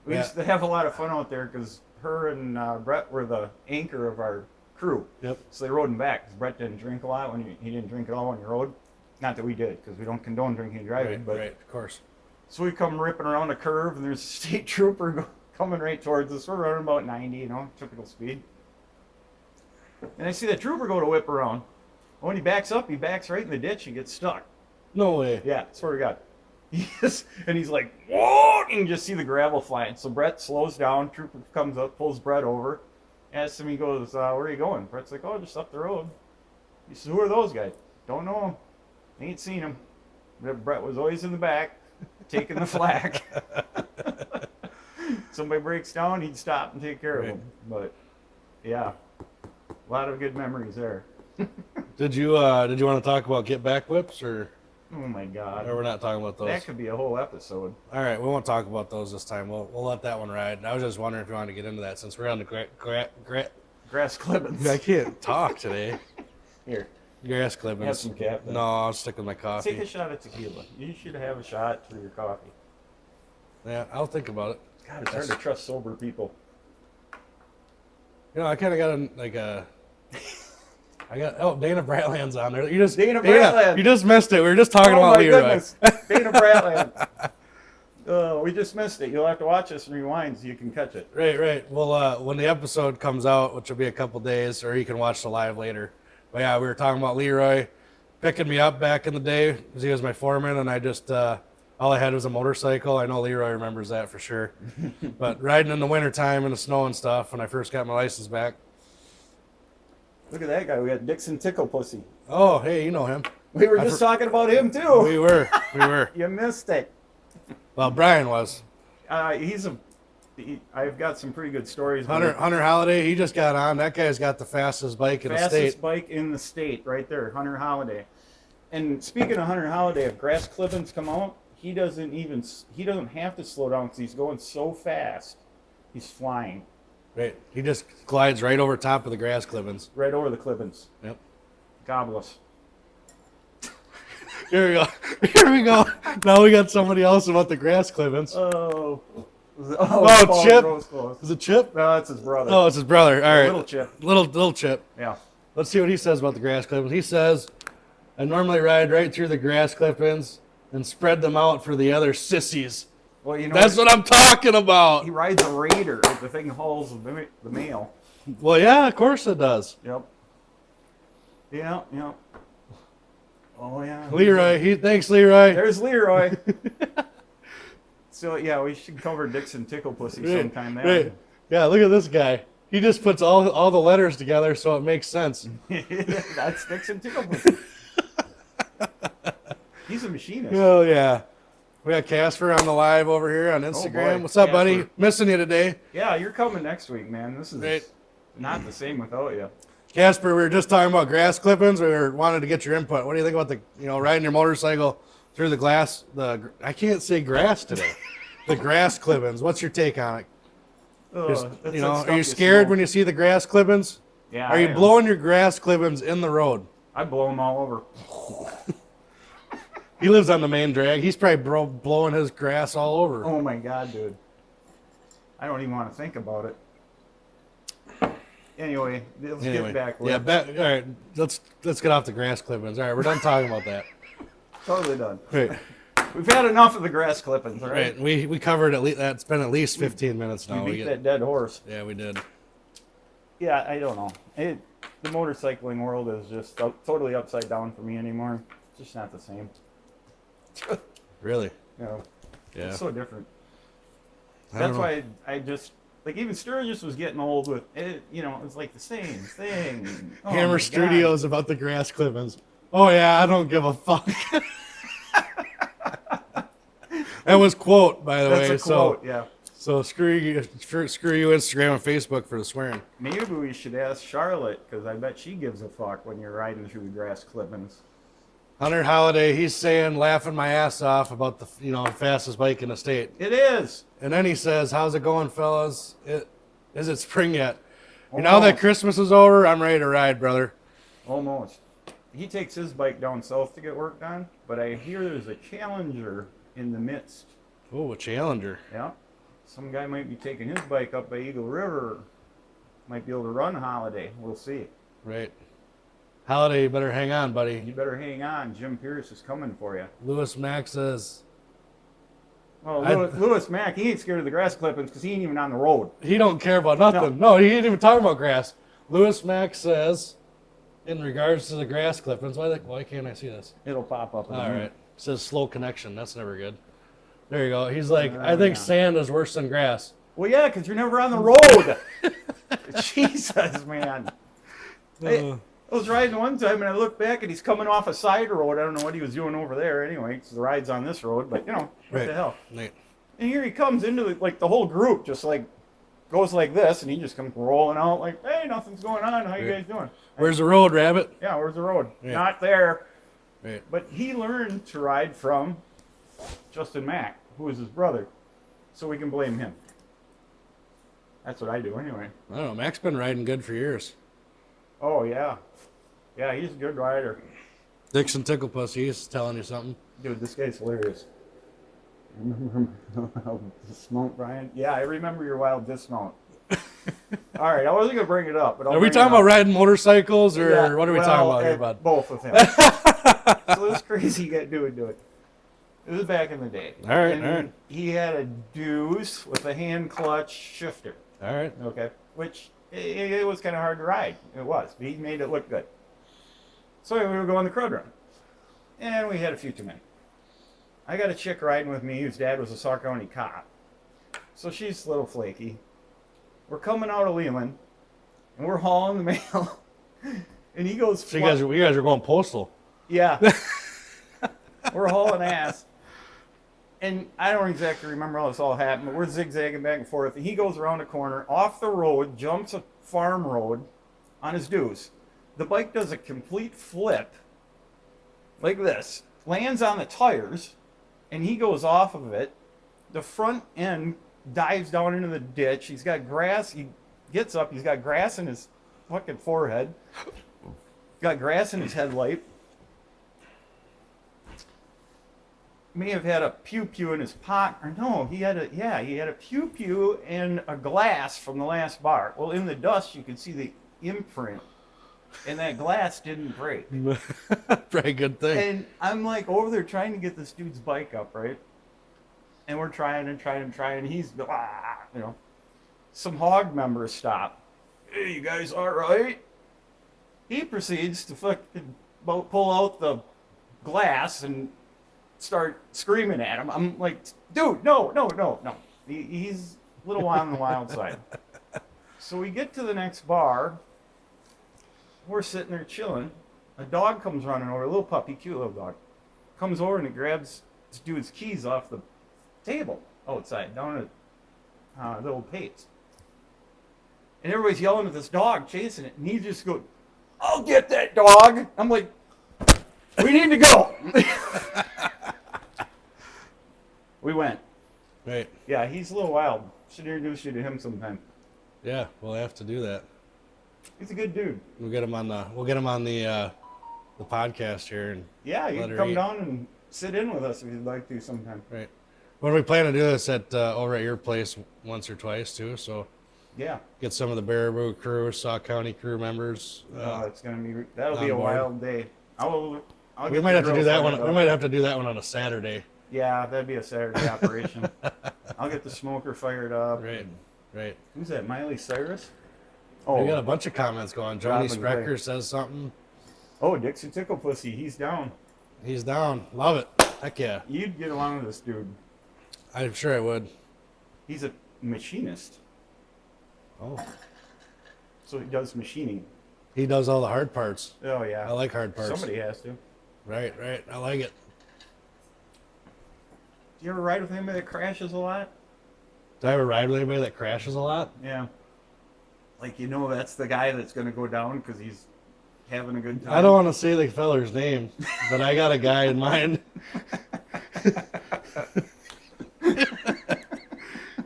We used to have a lot of fun out there because her and Brett were the anchor of our crew. Yep. So they rode him back because Brett didn't drink a lot when he didn't drink at all when he rode. Not that we did because we don't condone drinking and driving. Right, of course. So we come ripping around a curve and there's a state trooper coming right towards us. We're running about 90, typical speed. And I see the trooper go to whip around. When he backs up, he backs right in the ditch and gets stuck. No way. Yeah, swear to God. And he's like, whoa! And you just see the gravel flying. So Brett slows down. Trooper comes up, pulls Brett over. Asks him, he goes, where are you going? Brett's like, oh, just up the road. He says, who are those guys? Don't know them. Ain't seen them. Brett was always in the back, taking the flak. Somebody breaks down, he'd stop and take care of them. But, yeah, a lot of good memories there. Did you want to talk about get back whips or? Oh my God! Or we're not talking about those. That could be a whole episode. All right, we won't talk about those this time. We'll let that one ride. I was just wondering if you wanted to get into that since we're on the grass clippings. I can't talk today. Here, grass clippings. Have some cap. No, I'll stick with my coffee. Take a shot of tequila. You should have a shot for your coffee. Yeah, I'll think about it. God, it's hard to trust sober people. I kind of got Dana Bratland's on there. Dana Bratland. You just missed it. We were just talking about Leroy. Goodness. Dana Bratland. We just missed it. You'll have to watch this and rewind so you can catch it. Right. Well, when the episode comes out, which will be a couple days, or you can watch the live later. But yeah, we were talking about Leroy picking me up back in the day because he was my foreman, and I all I had was a motorcycle. I know Leroy remembers that for sure. But riding in the wintertime in the snow and stuff when I first got my license back. Look at that guy. We got Dixon Tickle Pussy. Oh, hey, you know him. We were just talking about him too. We were. You missed it. Well, Brian was. I've got some pretty good stories. Hunter Holiday, he just got on. That guy's got the fastest bike in the state. Fastest bike in the state, right there, Hunter Holiday. And speaking of Hunter Holiday, if grass clippings come out, he doesn't have to slow down because he's going so fast. He's flying. Right. He just glides right over top of the grass clippings. Right over the clippings. Yep. Gobbless. Here we go. Here we go. Now we got somebody else about the grass clippings. Oh, Chip. Close. Is it Chip? No, that's his brother. Oh, it's his brother. All right. Little Chip. Little Chip. Yeah. Let's see what he says about the grass clippings. He says, I normally ride right through the grass clippings and spread them out for the other sissies. Well, you know that's what I'm talking about. He rides a Raider. The thing hauls the mail. Well, yeah, of course it does. Yep. Yeah. Oh yeah. Leroy. Thanks, Leroy. There's Leroy. So yeah, we should cover Dixon Tickle Pussy sometime. Right. Yeah, look at this guy. He just puts all the letters together so it makes sense. That's Dixon Tickle Pussy. He's a machinist. Oh yeah. We got Casper on the live over here on Instagram. Boy, What's up, Casper. buddy? Missing you today. Yeah, you're coming next week, man. This is Right. not the same without you. Casper, we were just talking about grass clippings. We wanted to get your input. What do you think about riding your motorcycle through the glass? I can't say grass today. The grass clippings. What's your take on it? Are you scared when you see the grass clippings? Yeah. Are you blowing your grass clippings in the road? I blow them all over. He lives on the main drag. He's probably blowing his grass all over. Oh my God, dude. I don't even want to think about it. Anyway, let's get back. Yeah, all right. Let's get off the grass clippings. All right, we're done talking about that. Totally done. Right. We've had enough of the grass clippings, all right? Right. We covered at least that's been at least 15 minutes now. We beat that dead horse. Yeah, we did. Yeah, I don't know. The motorcycling world is just totally upside down for me anymore. It's just not the same. Really? No. Yeah. It's so different. I That's don't know. why I just like even Sturgis was getting old with it. It's like the same thing. Oh Hammer my Studios about the grass clippings. Oh yeah, I don't give a fuck. That was quote, by the God. way. That's a quote, yeah. So screw you, Instagram and Facebook for the swearing. Maybe we should ask Charlotte because I bet she gives a fuck when you're riding through the grass clippings. Hunter Holiday, he's saying, laughing my ass off about the fastest bike in the state. It is. And then he says, how's it going, fellas? Is it spring yet? Now that Christmas is over, I'm ready to ride, brother. Almost. He takes his bike down south to get work done, but I hear there's a Challenger in the midst. Oh, a Challenger. Yeah. Some guy might be taking his bike up by Eagle River. Might be able to run Holiday. We'll see. Right. Holiday, you better hang on, buddy. You better hang on. Jim Pierce is coming for you. Lewis Mack says... Oh, Lewis Mack, he ain't scared of the grass clippings because he ain't even on the road. He don't care about nothing. No, he ain't even talking about grass. Lewis Mack says, in regards to the grass clippings, why can't I see this? It'll pop up. All right. It says slow connection. That's never good. There you go. He's like, I think sand is worse than grass. Well, yeah, because you're never on the road. Jesus, man. I was riding one time, and I looked back, and he's coming off a side road. I don't know what he was doing over there anyway, because the ride's on this road, but, what the hell. Right. And here he comes into, the whole group just, goes like this, and he just comes rolling out like, hey, nothing's going on. How you guys doing? Where's the road, Rabbit? Yeah, where's the road? Right. Not there. Right. But he learned to ride from Justin Mack, who is his brother, so we can blame him. That's what I do anyway. I don't know. Mack's been riding good for years. Oh, yeah. Yeah, he's a good rider. Dixon Tickle Pussy, he's telling you something. Dude, this guy's hilarious. Remember how dismount, Brian? Yeah, I remember your wild dismount. All right, I wasn't going to bring it up. But Are we talking about riding motorcycles, or yeah, what are we talking about here, bud? Both of him. So this crazy guy doing it. It was back in the day. All right, and all right. He had a Deuce with a hand clutch shifter. All right. Okay, which it was kind of hard to ride. It was, but he made it look good. So we were going the crowd run, and we had a few too many. I got a chick riding with me whose dad was a Sauk County cop. So she's a little flaky. We're coming out of Leland, and we're hauling the mail. And he goes... So you guys are going postal. Yeah. We're hauling ass. And I don't exactly remember how this all happened, but we're zigzagging back and forth. And he goes around a corner, off the road, jumps a farm road on his deuce. The bike does a complete flip, like this, lands on the tires, and he goes off of it. The front end dives down into the ditch. He's got grass. He gets up. He's got grass in his fucking forehead. Got grass in his headlight. May have had a pew-pew in his pocket. Or no, he had a pew-pew and a glass from the last bar. Well, in the dust, you could see the imprint. And that glass didn't break. Very good thing. And I'm like over there trying to get this dude's bike up, right? And we're trying. And he's, some hog members stop. Hey, you guys all right? He proceeds to fucking pull out the glass and start screaming at him. I'm like, dude, no. He's a little on the wild side. So we get to the next bar. We're sitting there chilling. A dog comes running over, a little puppy, cute little dog. Comes over and it grabs this dude's keys off the table outside, down at the old Pates. And everybody's yelling at this dog, chasing it. And he just goes, I'll get that dog. I'm like, we need to go. We went. Right. Yeah, he's a little wild. Should introduce you to him sometime. Yeah, we'll have to do that. He's a good dude. We'll get him on the podcast here. And yeah, you can come down and sit in with us if you'd like to sometime. Right. Well, we plan to do this over at your place once or twice too. So yeah, get some of the Baraboo crew, Sauk County crew members. That'll be a wild day. We might have to do that one. We might have to do that one on a Saturday. Yeah, that'd be a Saturday operation. I'll get the smoker fired up. Right. Who's that? Miley Cyrus? Oh, we got a bunch of comments going. Johnny Sprecher says something. Oh, Dixie Tickle Pussy, he's down. He's down. Love it. Heck yeah. You'd get along with this dude. I'm sure I would. He's a machinist. Oh. So he does machining. He does all the hard parts. Oh, yeah. I like hard parts. Somebody has to. Right. I like it. Do you ever ride with anybody that crashes a lot? Do I ever ride with anybody that crashes a lot? Yeah. Like, that's the guy that's going to go down because he's having a good time. I don't want to say the feller's name, but I but guy in mind.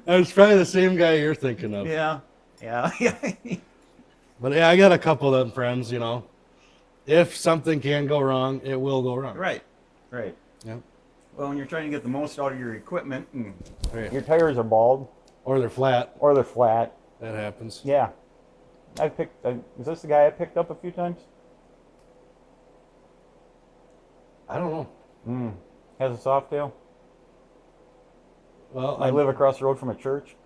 It's probably the same guy you're thinking of. Yeah. But yeah, I got a couple of them friends, If something can go wrong, it will go wrong. Right. Yeah. Well, when you're trying to get the most out of your equipment and right. Your tires are bald. Or they're flat. That happens. Yeah. Is this the guy I picked up a few times? I don't know. Has a soft tail? Well, I live across the road from a church.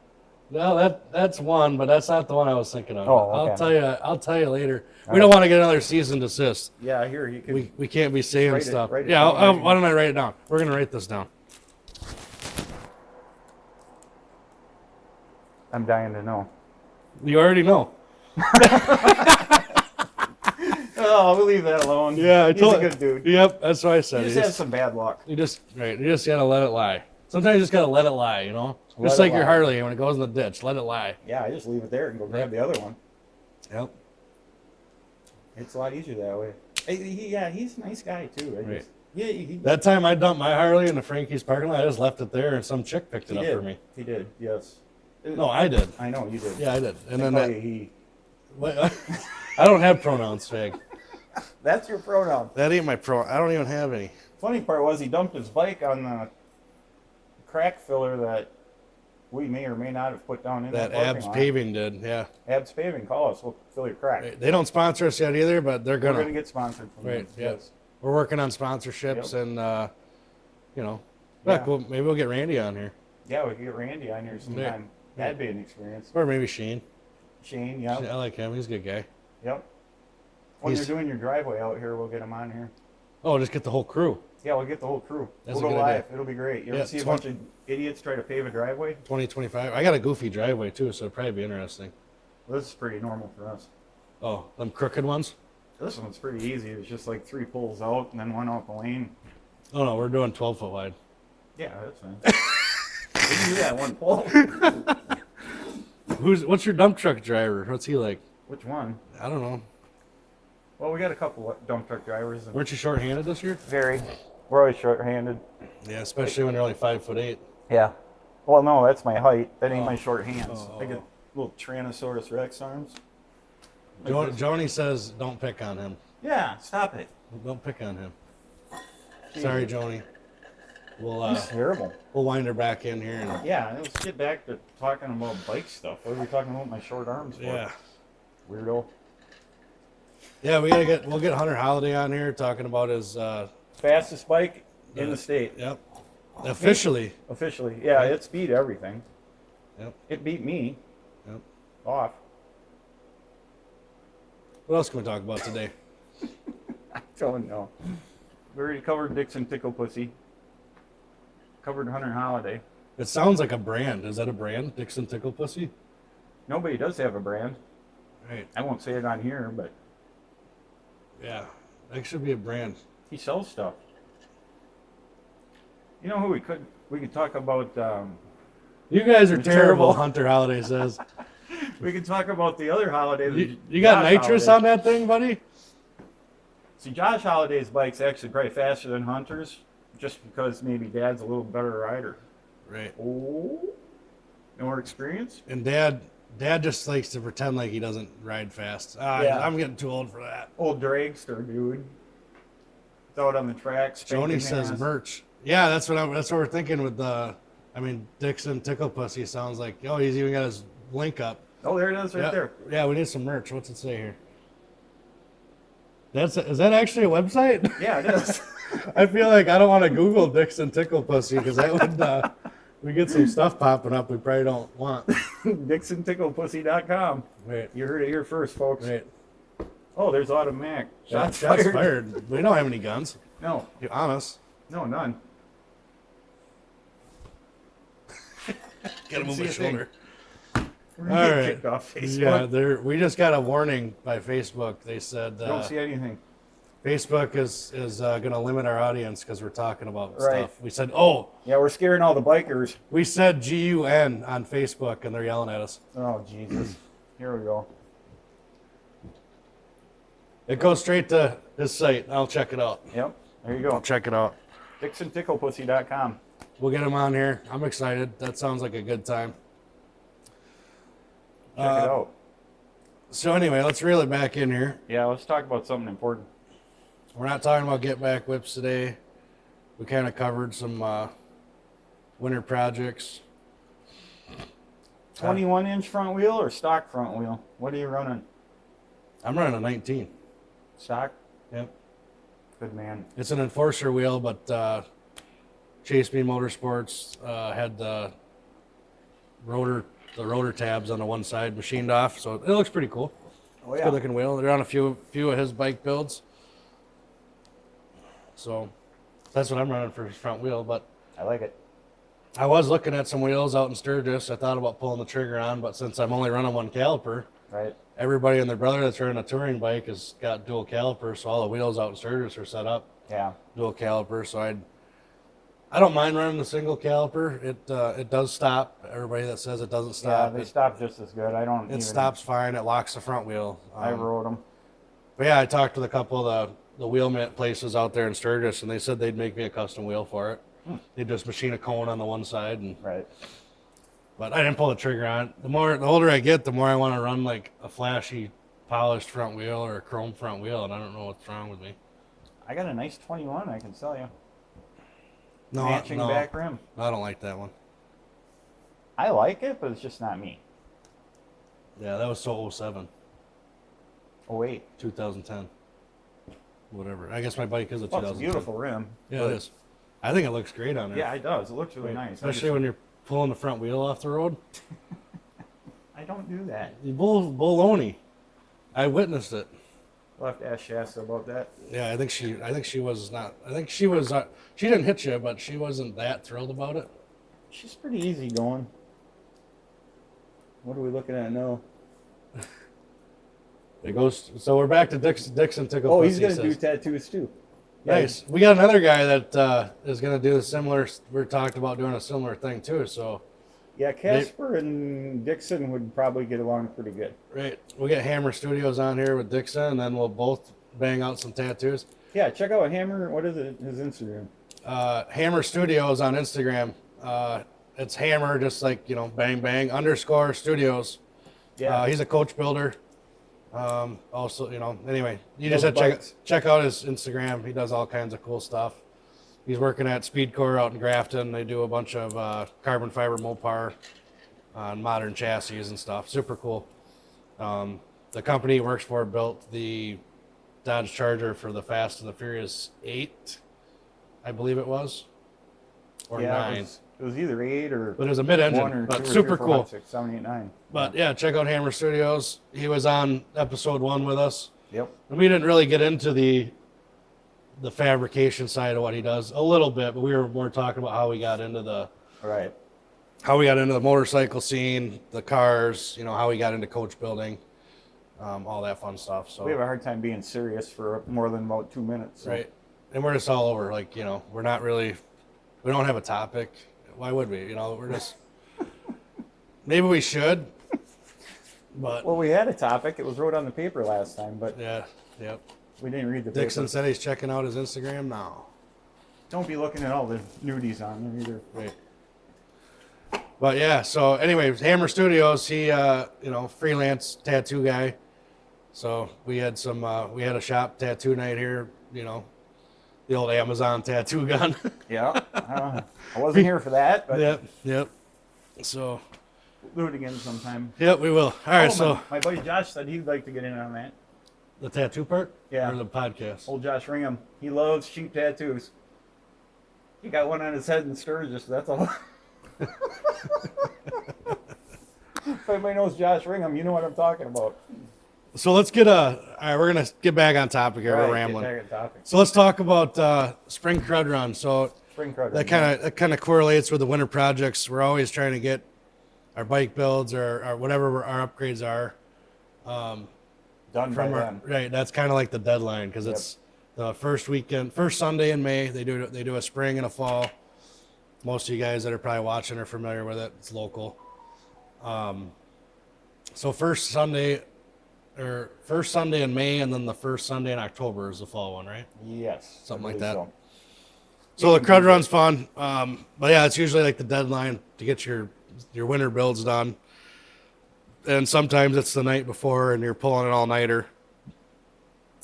No, that's one, but that's not the one I was thinking of. Oh, okay. I'll tell you later. We don't want to get another cease and desist. Yeah, here you can. We can't be saying stuff. Write it yeah, down. why don't I write it down? We're gonna write this down. I'm dying to know. You already know. Oh, we'll leave that alone. Yeah, He's a good dude. Yep, that's what I said. He just has some bad luck. You just gotta let it lie. Sometimes you just gotta let it lie, Just like your Harley when it goes in the ditch, let it lie. Yeah, I just leave it there and go grab the other one. Yep. It's a lot easier that way. He's a nice guy too. Right. That time I dumped my Harley in the Frankie's parking lot, I just left it there and some chick picked it up for me. He did, yes. No, I did. I know, you did. Yeah, I did. And then he. I don't have pronouns, Fag. That's your pronoun. That ain't my pronoun. I don't even have any. Funny part was he dumped his bike on the crack filler that we may or may not have put down in that Abs Paving did, yeah. Abs Paving, call us. We'll fill your crack. Right. They don't sponsor us yet either, but We're going to get sponsored from them. Yes. We're working on sponsorships and, well, maybe we'll get Randy on here. Yeah, we could get Randy on here sometime. Yeah. That'd be an experience. Or maybe Shane. Shane, yeah. I like him. He's a good guy. Yep. When you're doing your driveway out here, we'll get him on here. Oh, just get the whole crew. Yeah, we'll get the whole crew. That's We'll a go good live. idea. It'll be great. You Yeah, ever see a bunch of idiots try to pave a driveway? 2025. I got a goofy driveway too, so it'd probably be interesting. Well, this is pretty normal for us. Oh, them crooked ones? This one's pretty easy. It's just like 3 pulls out and then one out the lane. Oh no, we're doing 12-foot wide. Yeah, that's fine. We can do that one pull. What's your dump truck driver? What's he like? Which one? I don't know. Well, we got a couple of dump truck drivers. And Weren't you short-handed this year? very. We're always short-handed. Yeah, especially when you're only 5'8". Yeah. Well, no, that's my height. That ain't my short hands. Oh. I got little Tyrannosaurus Rex arms. Joni says don't pick on him. Yeah, stop it. Don't pick on him. Sorry, Joni. He's terrible. We'll wind her back in here. And, Yeah, let's get back to talking about bike stuff. What are we talking about my short arms for? yeah. Weirdo. Yeah, we'll get Hunter Holiday on here talking about his Fastest bike in the state. Yep. Officially. Officially. Yeah, it's beat everything. Yep. It beat me. Yep. Off. What else can we talk about today? I don't know. We already covered Dixon Tickle Pussy. Covered Hunter Holiday. It sounds like a brand. Is that a brand? Dixon Tickle Pussy? Nobody does have a brand. Right. I won't say it on here, but Yeah. That should be a brand. he sells stuff. You know who we could talk about? You guys are You're terrible, terrible. Hunter Holiday says. We could talk about the other holiday. You got Josh nitrous Holiday. on that thing, buddy? See, Josh Holiday's bike's actually probably faster than Hunter's, just because maybe Dad's a little better rider. Right. Oh, no more experience? And Dad just likes to pretend like he doesn't ride fast. Yeah. I'm getting too old for that. Old dragster, dude. It's out on the track. Joni says merch. Yeah, that's what we're thinking with the. I mean, Dixon Tickle Pussy sounds like. Oh, he's even got his link up. Oh, there it is, right Yeah. there. Yeah, we need some merch. What's it say here? Is that actually a website? Yeah, it is. I feel like I don't want to Google Dixon Tickle Pussy because that would we get some stuff popping up we probably don't want. DixonTicklePussy.com. Wait, You heard it here first, folks. wait. Oh, there's automatic. Shots Shots fired. fired. We don't have any guns. No, You're honest. no, none. Gotta move see my a thing. shoulder. We're gonna All get right. kicked off Facebook. Yeah, we just got a warning by Facebook. They said Don't see anything. Facebook is going to limit our audience because we're talking about Right. stuff. We said, oh, Yeah, we're scaring all the bikers. we said GUN on Facebook, and they're yelling at us. Oh, Jesus. Here we go. It goes straight to his site. I'll check it out. Yep, there you go. Check it out. DixonTicklePussy.com. We'll get him on here. I'm excited. That sounds like a good time. Check it out. So anyway, let's reel it back in here. Yeah, let's talk about something important. We're not talking about get back whips today. We kind of covered some winter projects. 21-inch front wheel or stock front wheel? What are you running? I'm running a 19. Stock? Yep. Good man. It's an enforcer wheel, but Chase Me Motorsports had the rotor tabs on the one side machined off, so it looks pretty cool. Oh, It's a good looking wheel. They're on a few of his bike builds. So that's what I'm running for his front wheel, but I like it. I was looking at some wheels out in Sturgis. I thought about pulling the trigger on, but since I'm only running one caliper, Right. everybody and their brother that's running a touring bike has got dual calipers, so all the wheels out in Sturgis are set up Yeah. dual caliper. So I don't mind running the single caliper. It does stop. Everybody that says it doesn't Yeah, stop, they stop just as good. I don't even... it stops fine. It locks the front wheel. I rode them. But yeah, I talked with a couple of the wheel mint places out there in Sturgis, and they said they'd make me a custom wheel for it. They'd just machine a cone on the one side, Right. but I didn't pull the trigger on it. The older I get, the more I want to run like a flashy, polished front wheel or a chrome front wheel, and I don't know what's wrong with me. I got a nice 21 I can sell you. No, Matching no, back rim. I don't like that one. I like it, but it's just not me. Yeah, that was so 07, Oh, wait. 2010, whatever. I guess my bike is a Well, 2010. it's a beautiful rim. Yeah, but- it is. I think it looks great on there. Yeah, it does. It looks really nice. Especially when you're pulling the front wheel off the road. I don't do that. You baloney. I witnessed it. We'll have to ask Shasta about that. Yeah, I think she was not. I think she was. She didn't hit you, but she wasn't that thrilled about it. She's pretty easy going. What are we looking at now? It goes. So we're back to Dixon took a Oh, pussy, he's going to says. do tattoos too. Nice. We got another guy that is going to do a similar. We're talking about doing a similar thing too. So Yeah, Casper and Dixon would probably get along pretty good. right, we'll get Hammer Studios on here with Dixon, and then we'll both bang out some tattoos. Yeah, check out Hammer. What is it? His Instagram. Hammer Studios on Instagram. It's Hammer, just like bang bang _ Studios. Yeah. He's a coach builder. Also, anyway, you just Those have to bikes. check out his Instagram. He does all kinds of cool stuff. He's working at Speedcore out in Grafton. They do a bunch of carbon fiber Mopar on modern chassis and stuff. Super cool. The company he works for built the Dodge Charger for the Fast and the Furious 8, I believe it was, or 9. It was either 8 or But it was a 1 mid-engine, or 2 but or super 3 or 4, cool. 5, 6, 7, 8, 9. But yeah, check out Hammer Studios. He was on episode 1 with us. Yep. And we didn't really get into the fabrication side of what he does a little bit, but we were more talking about how we got into the Right. motorcycle scene, the cars, how we got into coach building, all that fun stuff. So We have a hard time being serious for more than about 2 minutes. So. right, and we're just all over. Like we're not really, we don't have a topic. Why would we? We're just maybe we should, but Well, we had a topic. It was wrote on the paper last time, but yeah, yep. we didn't read the Dixon paper. said he's checking out his Instagram now. Don't be looking at all the nudies on there either. Right. But yeah, so anyways, Hammer Studios, he freelance tattoo guy. So we had a shop tattoo night here, the old Amazon tattoo gun. Yeah. I wasn't here for that, but Yep. So we'll do it again sometime. yep, we will. All right, Oh, so my buddy Josh said he'd like to get in on that. the tattoo part? Yeah. Or the podcast? Old Josh Ringham. He loves cheap tattoos. He got one on his head in Sturgis, that's all. If anybody knows Josh Ringham, you know what I'm talking about. So let's get all right, we're gonna get back on topic here. We're rambling. Get back on topic. So let's talk about spring crud run. So Spring crud. that kind of correlates with the winter projects. We're always trying to get our bike builds or whatever our upgrades are done by them. right. That's kind of like the deadline because it's the first Sunday in May. They do a spring and a fall. Most of you guys that are probably watching are familiar with it. It's local. So first Sunday in May, and then the first Sunday in October is the fall one, right? Yes. Something I like believe that. so. So the crud run's fun. But yeah, it's usually like the deadline to get your winter builds done. And sometimes it's the night before and you're pulling an all-nighter.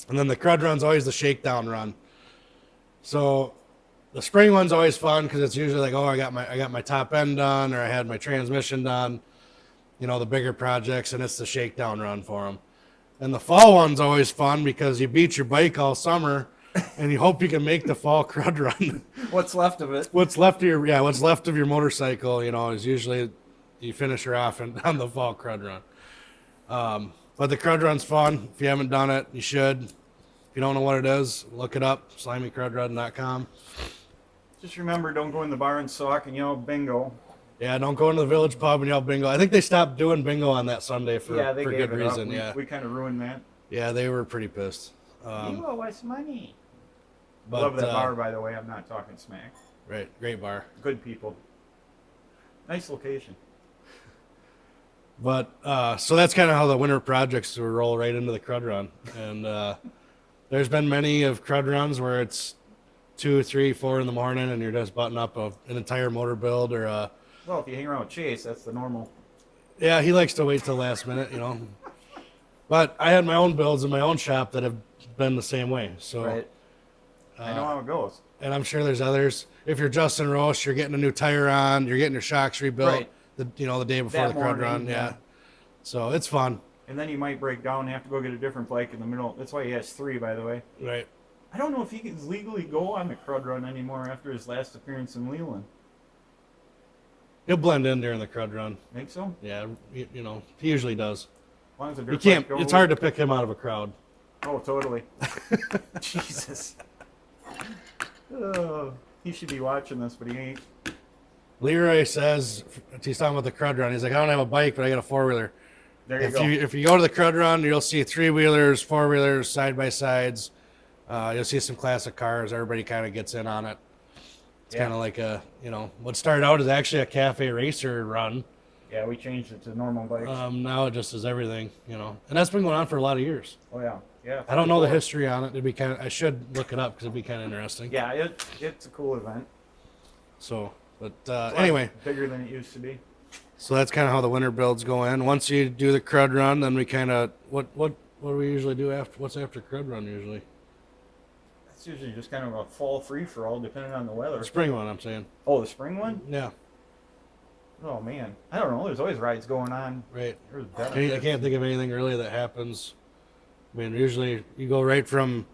And then the crud run's always the shakedown run. So the spring one's always fun because it's usually like, oh, I got my top end done, or I had my transmission done, the bigger projects, and it's the shakedown run for them. And the fall one's always fun because you beat your bike all summer and you hope you can make the fall crud run. What's left of it? What's left of your motorcycle, is usually you finish her off on the fall crud run. But the crud run's fun. If you haven't done it, you should. If you don't know what it is, look it up, slimycrudrun.com. Just remember, don't go in the bar and sock and yell bingo. Yeah, don't go into the village pub and yell bingo. I think they stopped doing bingo on that Sunday for They good gave it reason. up. We kind of ruined that. Yeah, they were pretty pissed. You owe us money. But, Love that bar, by the way. I'm not talking smack. Right, great bar. Good people. Nice location. But so that's kind of how the winter projects will roll right into the crud run. And there's been many of crud runs where it's 2, 3, 4 in the morning and you're just butting up an entire motor build or Well, if you hang around with Chase, that's the normal. yeah, he likes to wait till the last minute, But I had my own builds in my own shop that have been the same way. So Right. I know how it goes. and I'm sure there's others. If you're Justin Roche, you're getting a new tire on, you're getting your shocks rebuilt Right. the day before That the crud morning, run. Yeah. So it's fun. And then you might break down and have to go get a different bike in the middle. That's why he has 3, by the way. Right. I don't know if he can legally go on the crud run anymore after his last appearance in Leland. He'll blend in during the crud run. Think so? Yeah, he usually does. As long as the You dirt can't. bike goes. It's hard to pick him out of a crowd. Oh, totally. Jesus. Oh, he should be watching this, but he ain't. Leroy says, he's talking about the crud run. He's like, I don't have a bike, but I got a 4-wheeler. There you If go. you go to the crud run, you'll see 3-wheelers, 4-wheelers, side by sides. You'll see some classic cars. Everybody kind of gets in on it. It's kind of like a, what started out as actually a cafe racer run. Yeah, we changed it to normal bikes. Now it just is everything, and that's been going on for a lot of years. Oh yeah, yeah. I don't know the history on it. It'd be I should look it up because it'd be kind of interesting. Yeah, it's a cool event. So, but anyway, bigger than it used to be. So that's kind of how the winter builds go in. Once you do the crud run, then we kind of what do we usually do after? What's after crud run usually? It's usually just kind of a fall free for all, depending on the weather. Spring one, I'm saying. Oh, the spring one? Yeah. Oh man, I don't know. There's always rides going on. Right. I can't think of anything really that happens. I mean, usually you go right from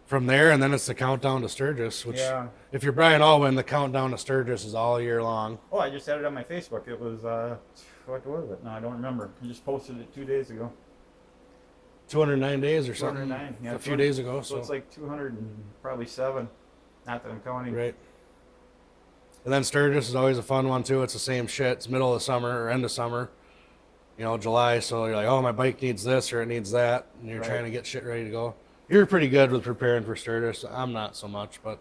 there, and then it's the countdown to Sturgis. Which, if you're Brian Alwin, the countdown to Sturgis is all year long. Oh, I just had it on my Facebook. It was what was it? No, I don't remember. I just posted it 2 days ago. 209 days or something. 209. Yeah, a few days ago. So it's like 207. Not that I'm counting. Right. And then Sturgis is always a fun one too. It's the same shit. It's middle of the summer or end of summer, July. So you're like, oh, my bike needs this or it needs that, and you're trying to get shit ready to go. You're pretty good with preparing for Sturgis. I'm not so much, but.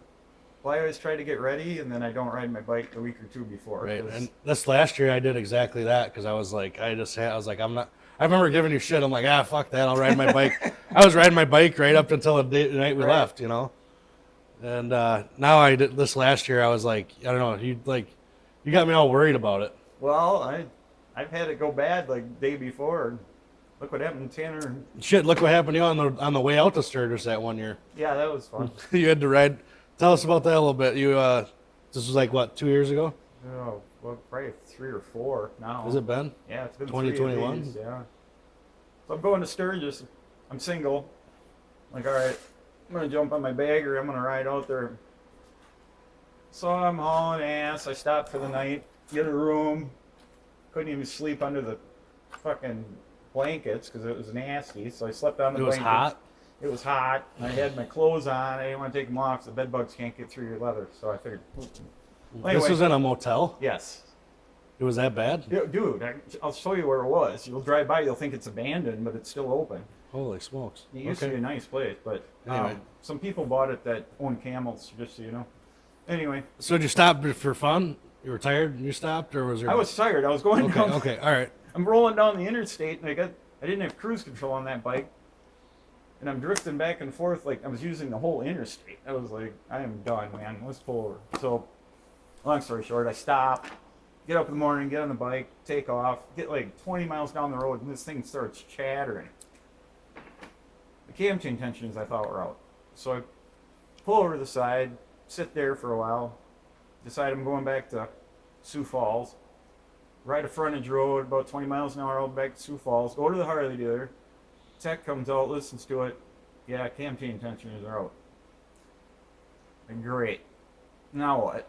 Well, I always try to get ready, and then I don't ride my bike the week or two before. Right. And this last year I did exactly that because I was like, I remember giving you shit. I'm like, fuck that. I'll ride my bike. I was riding my bike right up until the night we left, And now I did this last year. I was like, I don't know. You got me all worried about it. Well, I've had it go bad like the day before. Look what happened to Tanner. Shit! Look what happened to you on the way out to Sturgis that one year. Yeah, that was fun. You had to ride. Tell us about that a little bit. You this was like what, 2 years ago? Oh, well, probably 3 or 4 now. Has it been? Yeah, it's been 2021. Yeah. So I'm going to Sturgis. I'm single. I'm like, all right, I'm gonna jump on my bagger. I'm gonna ride out there. So I'm hauling ass. I stopped for the night, get a room. Couldn't even sleep under the fucking blankets because it was nasty. So I slept on the blankets. It was hot? It was hot. I had my clothes on. I didn't want to take them off. The bed bugs can't get through your leather. So I figured. Anyway, this was in a motel? Yes. It was that bad? Dude, I'll show you where it was. You'll drive by, you'll think it's abandoned, but it's still open. Holy smokes. It used to be a nice place, but anyway. Some people bought it that own camels, just so you know. Anyway. So did you stop for fun? You were tired and you stopped, or was there? I was tired. I was going down. Okay, all right. I'm rolling down the interstate, and I didn't have cruise control on that bike. And I'm drifting back and forth like I was using the whole interstate. I was like, I am done, man. Let's pull over. So, long story short, I stop, get up in the morning, get on the bike, take off, get like 20 miles down the road, and this thing starts chattering. The cam chain tensions I thought were out. So I pull over to the side, sit there for a while, decide I'm going back to Sioux Falls, ride a frontage road about 20 miles an hour out back to Sioux Falls, go to the Harley dealer. Tech comes out, listens to it. Yeah, cam chain tensioners are out. Great. Now what?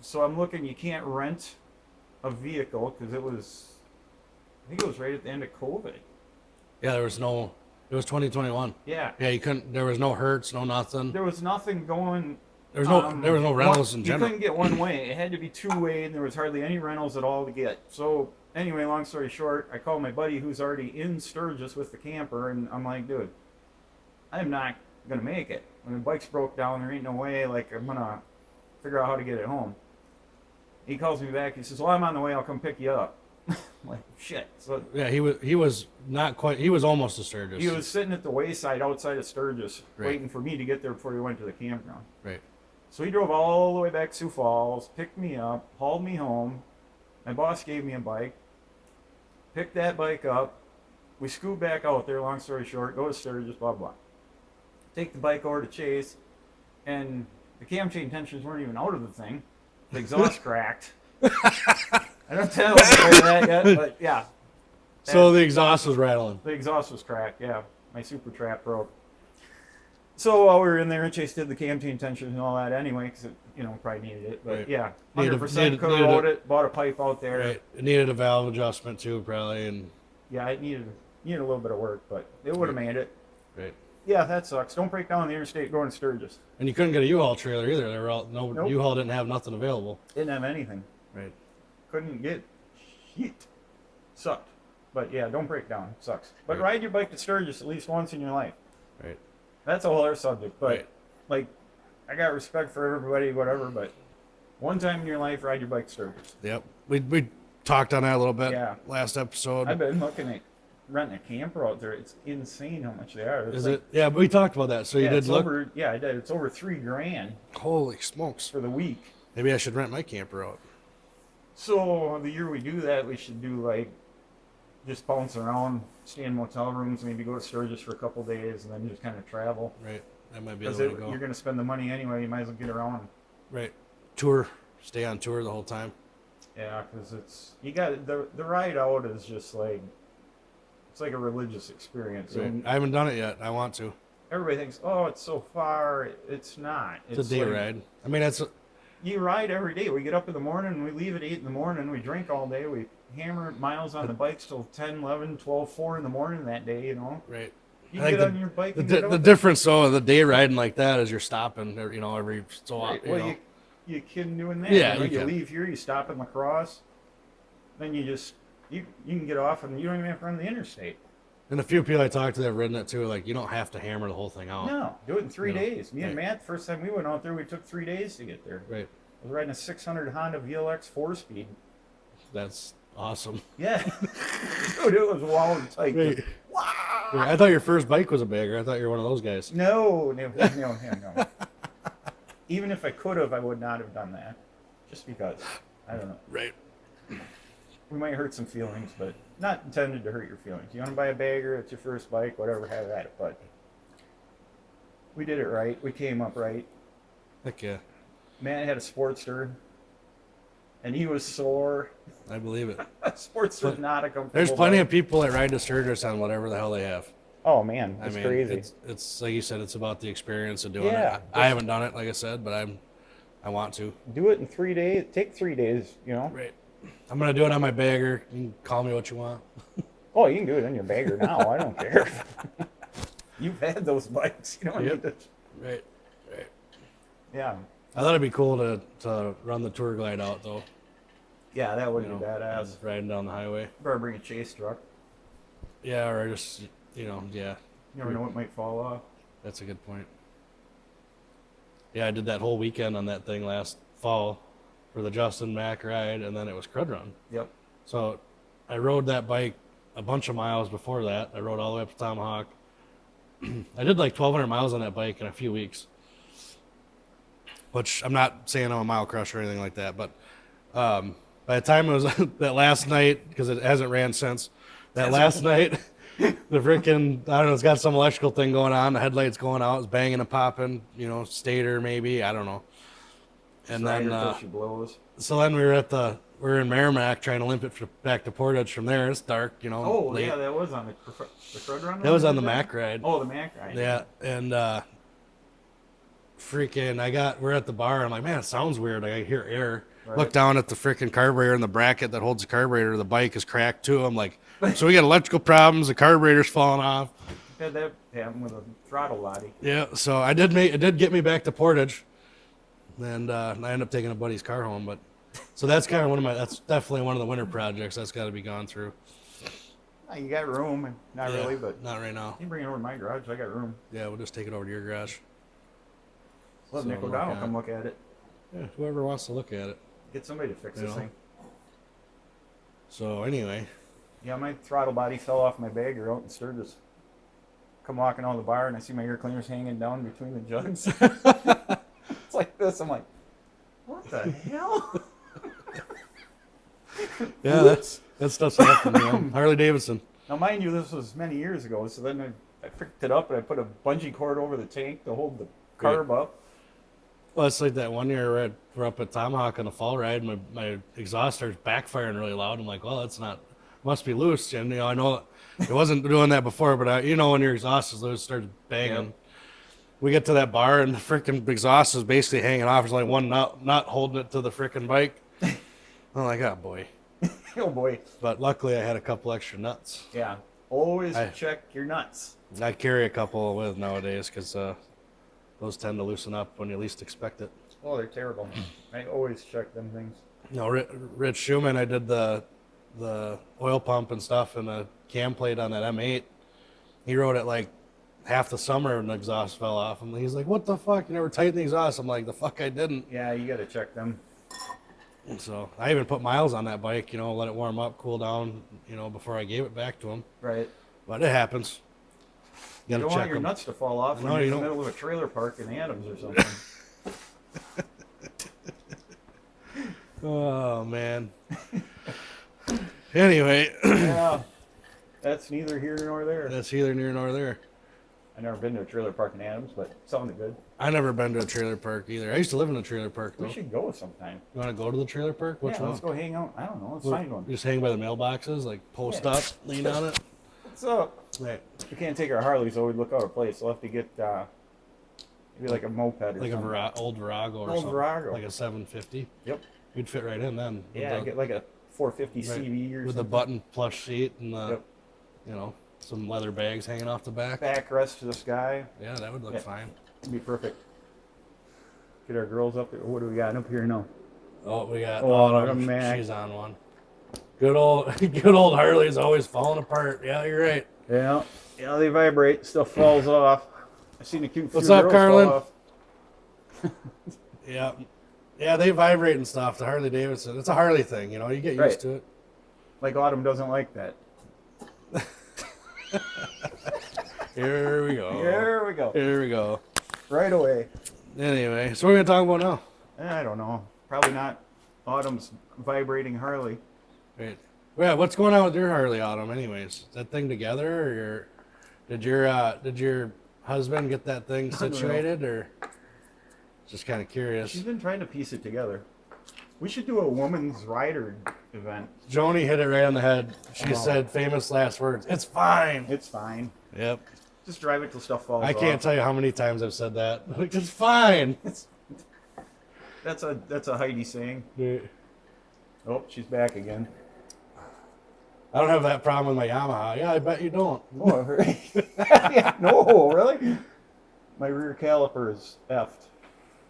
So I'm looking, you can't rent a vehicle because I think it was right at the end of COVID. Yeah, it was 2021. Yeah. Yeah, you couldn't, there was no Hertz, no nothing. There was nothing going. There was no rentals in general. You couldn't get one way. It had to be two-way, and there was hardly any rentals at all to get. So anyway, long story short, I called my buddy who's already in Sturgis with the camper, and I'm like, dude, I'm not going to make it. When the bike's broke down, there ain't no way, like, I'm going to figure out how to get it home. He calls me back. He says, well, I'm on the way. I'll come pick you up. I'm like, shit. So yeah, he was not quite, he was almost to Sturgis. He was sitting at the wayside outside of Sturgis, waiting for me to get there before he went to the campground. Right. So he drove all the way back to Sioux Falls, picked me up, hauled me home. My boss gave me a bike. Picked that bike up. We scoot back out there, long story short, go to Sturgis, blah, blah. Take the bike over to Chase, and the cam chain tensions weren't even out of the thing. The exhaust cracked. I don't tell you that yet, but yeah. So the exhaust was rattling. The exhaust was cracked, yeah. My super trap broke. So while we were in there, Chase did the cam chain tensions and all that anyway, because it, probably needed it. But yeah, 100% could have rode it, bought a pipe out there. Right. It needed a valve adjustment too, probably. And yeah, it needed a little bit of work, but it would have made it. Right. Yeah, that sucks. Don't break down the interstate going to Sturgis. And you couldn't get a U-Haul trailer either. They were all Nope. U-Haul didn't have nothing available. Didn't have anything. Right. Couldn't get shit. Sucked. But yeah, don't break down. Sucks. But Right. ride your bike to Sturgis at least once in your life. Right. That's a whole other subject. But Right. like, I got respect for everybody, whatever. But one time in your life, ride your bike to Sturgis. Yep. We talked on that a little bit last episode. I've been looking at renting a camper out there. It's insane how much they are. It's Is like, it? Yeah, but we talked about that. So you did it's look. over. Yeah, I did. It's over $3,000 Holy smokes! for the week. Maybe I should rent my camper out. So the year we do that, we should do like just bounce around, stay in motel rooms, maybe go to Sturgis for a couple days, and then just kind of travel. Right. That might be the Because way to go. you're going to spend the money anyway. You might as well get around. Right. Tour. Stay on tour the whole time. Yeah, because you got the ride out is just like it's like a religious experience. Right. And I haven't done it yet. I want to. everybody thinks, oh, it's so far. It's not. It's a day like, ride. I mean, that's You ride every day. We get up in the morning, we leave at 8 in the morning, we drink all day, we hammer miles on the bikes till 10, 11, 12, 4 in the morning that day, you know. right. You I can think get on your bike and The get out there. difference though of the day riding like that is you're stopping, every so Right. often. Well, you can doing that. Yeah, you know, you you can. leave here, you stop in La Crosse, then you just you can get off and you don't even have to run the interstate. And a few people I talked to that have ridden it too, like you don't have to hammer the whole thing out. No, do it in 3 You know, days. Me and right. Matt, first time we went out there, we took 3 days to get there. Right. I was riding a 600 Honda VLX 4-speed. That's awesome. Yeah, dude, it was wild and tight. Right. Wow. Yeah, I thought your first bike was a bagger. I thought you were one of those guys. No. Even if I could have, I would not have done that. Just because. I don't know. Right. We might hurt some feelings, but not intended to hurt your feelings. You want to buy a bagger, it's your first bike, whatever, have at it. But we did it right. We came up right. Heck yeah. Matt had a Sportster, and he was sore. I believe it. Sportster's not a comfortable There's plenty bike. of people that ride to Sturgis on whatever the hell they have. Oh, man, I it's mean, crazy. it's like you said, it's about the experience of doing Yeah. it. I haven't done it, like I said, but I want to. Do it in 3 days. Take 3 days, you know. Right. I'm gonna do it on my bagger. You can call me what you want. Oh, you can do it on your bagger now. I don't care. You've had those bikes. You don't Yep. need to. Right. Right. Yeah. I thought it'd be cool to run the tour glide out though. Yeah, that would You be know, badass. just riding down the highway. Better bring a chase truck. Yeah, or just yeah. You never know what might fall off. That's a good point. Yeah, I did that whole weekend on that thing last fall for the Justin Mack ride, and then it was crud run. Yep. So I rode that bike a bunch of miles before that. I rode all the way up to Tomahawk. I did like 1,200 miles on that bike in a few weeks, which I'm not saying I'm a mile crusher or anything like that, but by the time it was that last night, because it hasn't ran since, that last night, the freaking, I don't know, it's got some electrical thing going on. The headlights going out, it's banging and popping, stator maybe, I don't know. And Strider then, till she blows. so then we were in Merrimack trying to limp it back to Portage from there. It's dark, Oh, late. yeah, that was on the crud run. That was on the Mac. Mack ride. Oh, the Mac ride. Yeah, and freaking, we're at the bar. I'm like, man, it sounds weird. Like, I hear air. Right. Look down at the freaking carburetor, and the bracket that holds the carburetor. The bike is cracked too. I'm like, so we got electrical problems. The carburetor's falling off. Had that happen with a throttle lottie. Yeah, so it did get me back to Portage, and I ended up taking a buddy's car home. But so that's kind of that's definitely one of the winter projects that's got to be gone through. You got room, not Yeah, really, but not right now. you can bring it over to my garage. I got room. Yeah, we'll just take it over to your garage. Let So Nick look O'Donnell at come look at it. Yeah, whoever wants to look at it. Get somebody to fix You this know. thing. So anyway, Yeah, my throttle body fell off my bagger out in Sturgis. Come walking out of the bar and I see my air cleaners hanging down between the jugs. It's like this. I'm like, what the hell? yeah, that stuff's happening. Man. Harley Davidson. Now, mind you, this was many years ago. So then I picked it up and I put a bungee cord over the tank to hold the carb up. Well, it's like that one year we're up at Tomahawk on a fall ride, and my exhaust starts backfiring really loud. I'm like, well, that's not, must be loose. And, I know it wasn't doing that before, but when your exhaust is loose, it starts banging. Yep. We get to that bar, and the freaking exhaust is basically hanging off. There's like one nut holding it to the freaking bike. I'm like, oh, boy. Oh, boy. But luckily, I had a couple extra nuts. Yeah. Always I- check your nuts. I carry a couple with nowadays because those tend to loosen up when you least expect it. Oh, they're terrible. I always check them things. No, Rich Schumann, I did the oil pump and stuff and the cam plate on that M8. He rode it like half the summer and the exhaust fell off. And he's like, what the fuck? You never tightened the exhaust. I'm like, the fuck I didn't. Yeah, you got to check them. And so I even put miles on that bike, let it warm up, cool down, before I gave it back to him. Right. But it happens. You don't want your nuts to fall off when you're in the middle of a trailer park in Adams or something. Oh, man. Anyway. Yeah. That's neither here nor there. That's neither near nor there. I've never been to a trailer park in Adams, but it sounded good. I never been to a trailer park either. I used to live in a trailer park, though. We should go sometime. You want to go to the trailer park? Which one? Let's go hang out. I don't know. Let's find one. Just hang by the mailboxes, like post up, lean on it. What's up? Right. We can't take our Harleys, so we'd look out of place. We'll have to get maybe like a moped or like something. Like a old Virago or old something. Virago. Like a 750. Yep. You'd fit right in then. Yeah, get like a 450 right, CV or with something. a button plush seat and Yep. some leather bags hanging off the back. Backrest to the sky. Yeah, that would look fine. It'd be perfect. Get our girls up there. What do we got up here now? Oh, we got Autumn. Mac. She's on one. Good old Harley's always falling apart. Yeah, you're right. Yeah. Yeah, they vibrate. Stuff falls off. I seen a cute. What's few up, girls Carlin? fall off. Yeah. Yeah, they vibrate and stuff. The Harley Davidson. It's a Harley thing, you get used Right. to it. Like Autumn doesn't like that. Here we go. Here we go. Here we go. Right away. Anyway, so what are we going to talk about now? I don't know. Probably not Autumn's vibrating Harley. Right. Yeah, what's going on with your Harley, Autumn, anyways? Is that thing together, or did your husband get that thing situated, or just kind of curious? She's been trying to piece it together. We should do a woman's rider event. Joni hit it right on the head. She said famous last words. It's fine. It's fine. Yep. Just drive it till stuff falls off. I can't tell you how many times I've said that. Like, it's fine. That's a Heidi saying. Yeah. Oh, she's back again. I don't have that problem with my Yamaha. Yeah, I bet you don't. Oh, yeah, no, really? My rear caliper is effed.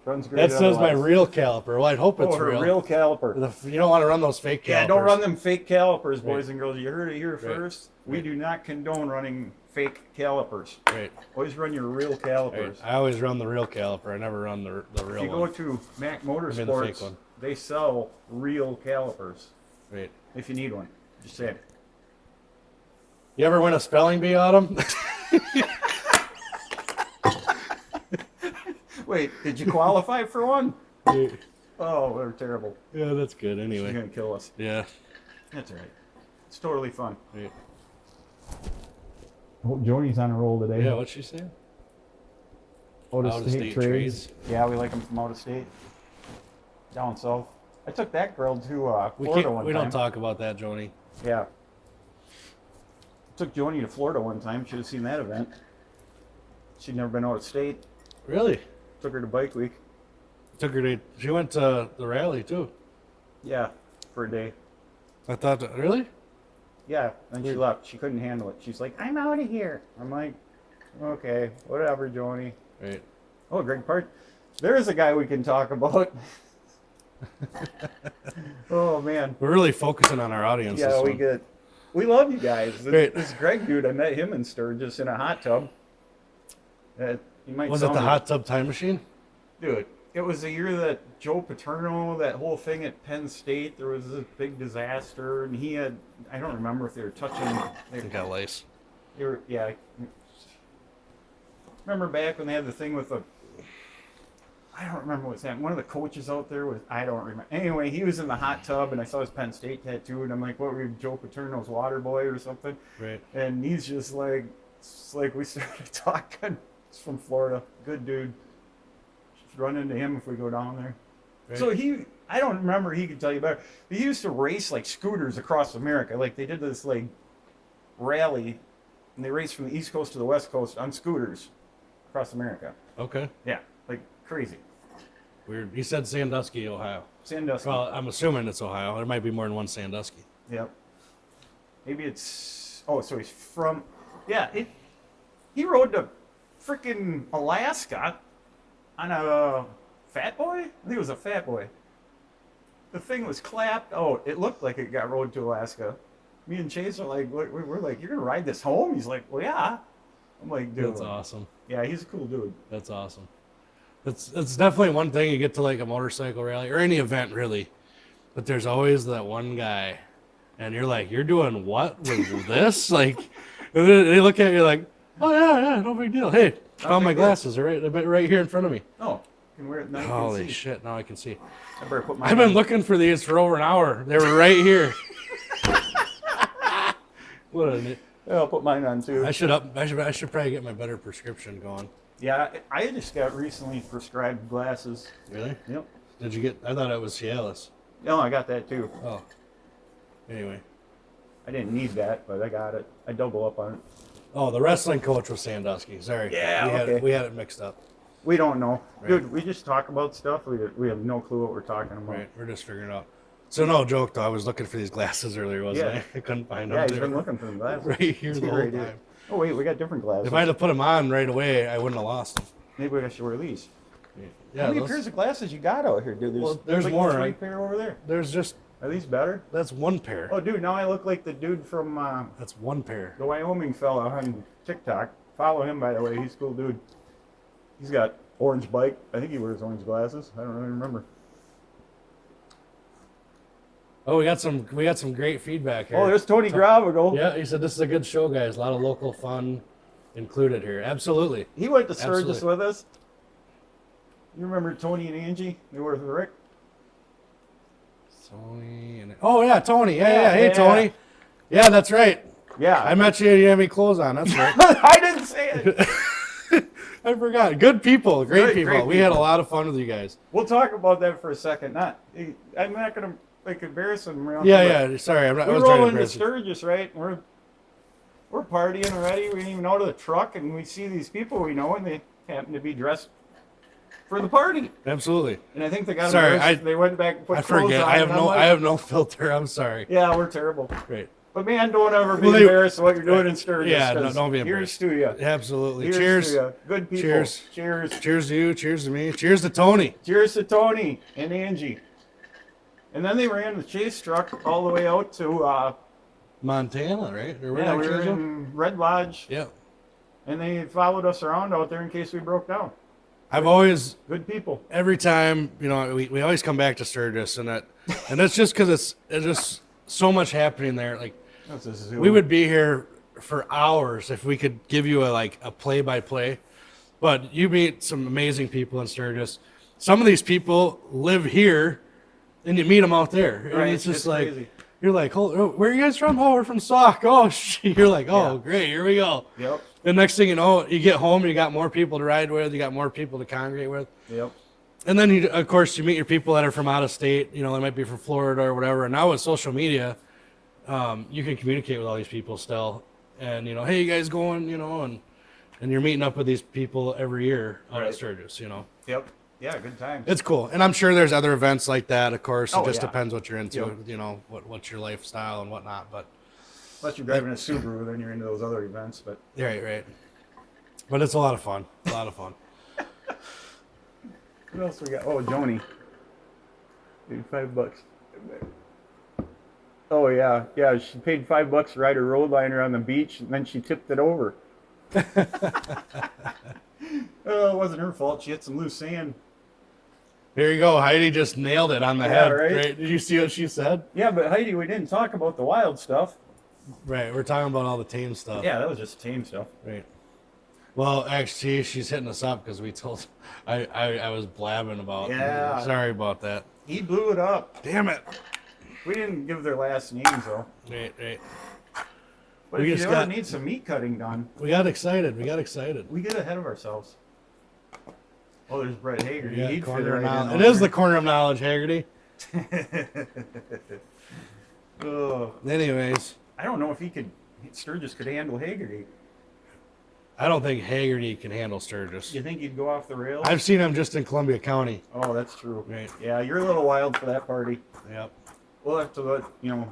Runs great. That says my otherwise. real caliper. Well, I'd hope it's her real. real caliper. You don't want to run those fake calipers. Yeah, don't run them fake calipers, boys Right. and girls. You heard it here Right. first. We Right. do not condone running fake calipers. Right. Always run your real calipers. Right. I always run the real caliper. I never run the real If you one. go to Mac the fake Motorsports, one. they sell real calipers. Right. If you need one, just say it. You ever win a spelling bee, Autumn? Wait, did you qualify for one? Yeah, Oh, they're terrible. that's good. She's Anyway. gonna kill us. Yeah. That's all right. It's totally fun. Right. Oh, Joni's on a roll today. Yeah, what's she saying? Out-of-state trades. Yeah, we like them from out of state. Down south. I took that girl to Florida one We time. don't talk about that, Joni. Yeah. Took Joni to Florida one time. Should have seen that event. She'd never been out of state. Really? Took her to Bike Week. Took her to. She went to the rally too. Yeah, for a day. I thought. Really? Yeah, then she left. She couldn't handle it. She's like, I'm out of here. I'm like, okay, whatever, Joni. Right. Oh, Greg Part. There is a guy we can talk about. Oh, man. We're really focusing on our audience. Yeah, this one. we love you guys. Great. This Greg dude, I met him in Sturgis in a hot tub. You might Was it sound the like- hot tub time machine? Dude, it was the year that Joe Paterno, that whole thing at Penn State, there was this big disaster, and he had, I don't remember if they were touching, I think I lace. they were, yeah. Remember back when they had the thing with the, I don't remember what's happening. One of the coaches out there was, I don't remember. Anyway, he was in the hot tub, and I saw his Penn State tattoo, and I'm like, what were you, Joe Paterno's water boy or something? Right. And he's just like, it's like we started talking. He's from Florida. Good dude. Just run into him if we go down there. Right. So I don't remember, he could tell you better. He used to race like scooters across America. Like they did this like rally, and they raced from the East Coast to the West Coast on scooters across America. Okay. Yeah, like crazy. Weird. He said Sandusky, Ohio. Sandusky. Well, I'm assuming it's Ohio. There might be more than one He rode to freaking Alaska on a Fat Boy? I think it was a Fat Boy. The thing was clapped out. It looked like it got rode to Alaska. Me and Chase are like, we're like, you're going to ride this home? He's like, well, yeah. I'm like, dude. That's awesome. Yeah, he's a cool dude. That's awesome. It's definitely one thing you get to like a motorcycle rally or any event really, but there's always that one guy, and you're like, you're doing what with this? Like, and then they look at you like, oh yeah, no big deal. Hey, found my glasses. They're right here in front of me. Oh, you can wear it now. Holy shit! Now I can see. I better put mine I've been on. looking for these for over an hour. They were right here. What a Yeah, I'll put mine on too. I should probably get my better prescription going. Yeah, I just got recently prescribed glasses. Really? Yep. Did you get? I thought it was Cialis. No, I got that too. Oh. Anyway. I didn't need that, but I got it. I double up on it. Oh, the wrestling coach was Sandusky. Sorry. Yeah, we had it mixed up. We don't know. Right. Dude, we just talk about stuff. We have no clue what we're talking about. Right. We're just figuring it out. So no joke though. I was looking for these glasses earlier, wasn't Yeah. I? I couldn't find them. Yeah, he's They been were looking for them glasses. right here the whole Right here. time. Oh, wait, we got different glasses. If I had to put them on right away, I wouldn't have lost them. Maybe I should wear these. Yeah. How many those- pairs of glasses you got out here, dude? There's like more, 3 right? pair over there. There's just Are these better? that's one pair. Oh, dude, now I look like the dude from That's one pair. the Wyoming fella on TikTok. Follow him, by the way. He's a cool dude. He's got orange bike. I think he wears orange glasses. I don't really remember. Oh, we got some great feedback here. Oh, there's Tony Gravago. Yeah, he said this is a good show, guys. A lot of local fun included here. Absolutely. He went to Sturgis Absolutely. with us. You remember Tony and Angie? They were with Rick. Tony and yeah, Tony. Yeah. Yeah, Hey, yeah. Tony. Yeah, that's right. Yeah. I met you. You didn't have any clothes on. That's right. I didn't say it. I forgot. Good people. Great people. Great We had a people. lot of fun with you guys. We'll talk about that for a second. I'm not gonna like embarrass him. Around Yeah. Sorry, I'm not. I We was trying to roll into embarrass you. Sturgis, right? And we're partying already. We ain't even out of the truck, and we see these people we know, and they happen to be dressed for the party. Absolutely. And I think they got Sorry, embarrassed. They went back and put I clothes forget. on. I have and I'm no. like, I have no filter. I'm sorry. Yeah, we're terrible. Great. But man, don't ever be Well, embarrassed of what you're doing in Sturgis. Yeah, no, 'cause don't be Here's embarrassed. to you. Absolutely. Here's Cheers. to you. Good people. Cheers. Cheers. Cheers to you. Cheers to me. Cheers to Tony. Cheers to Tony and Angie. And then they ran the chase truck all the way out to Montana, right? Or where yeah, did we I were go? in Red Lodge, Yeah. and they followed us around out there in case we broke down. I've always, Good people. every time, we always come back to Sturgis, and that's just because it's just so much happening there. Like That's a zoo. we would be here for hours if we could give you a play-by-play. But you meet some amazing people in Sturgis. Some of these people live here, and you meet them out there. And Right, it's just it's like crazy. you're like, oh, where are you guys from? Oh, we're from Sauk. Oh, you're like, oh, Yeah. great, here we go. Yep. The next thing you know, you get home, you got more people to ride with, you got more people to congregate with. Yep. And then, of course, you meet your people that are from out of state. They might be from Florida or whatever. And now with social media, you can communicate with all these people still. And, hey, you guys going, and you're meeting up with these people every year out Right. at Sturgis, Yep. Yeah, good times. It's cool. And I'm sure there's other events like that, of course. It Oh, just yeah. depends what you're into, Yep. what's your lifestyle and whatnot. But Unless you're driving a Subaru, then you're into those other events. But right. But it's a lot of fun. what else we got? Oh, Joni. Dude, $5. Oh yeah. She paid $5 to ride a road liner on the beach, and then she tipped it over. Oh, it wasn't her fault. She hit some loose sand. Here you go. Heidi just nailed it on the Yeah, head. right? Did you see what she said? Yeah, but Heidi, we didn't talk about the wild stuff. Right. We're talking about all the tame stuff. Yeah, that was just tame stuff. Right. Well, actually, she's hitting us up because we told. I was blabbing about. Yeah. Sorry about that. He blew it up. Damn it. We didn't give their last names though. Right. But We if just you ever got- need some meat cutting done, We got excited. we get ahead of ourselves. Oh, there's Brett Hager. Yeah, He'd fit corner of right in knowledge. out It is there. the corner of knowledge, Haggerty. Oh, Anyways, I don't know if Sturgis could handle Hagerty. I don't think Haggerty can handle Sturgis. You think he'd go off the rails? I've seen him just in Columbia County. Oh, that's true. Right. Yeah, you're a little wild for that party. Yep. We'll have to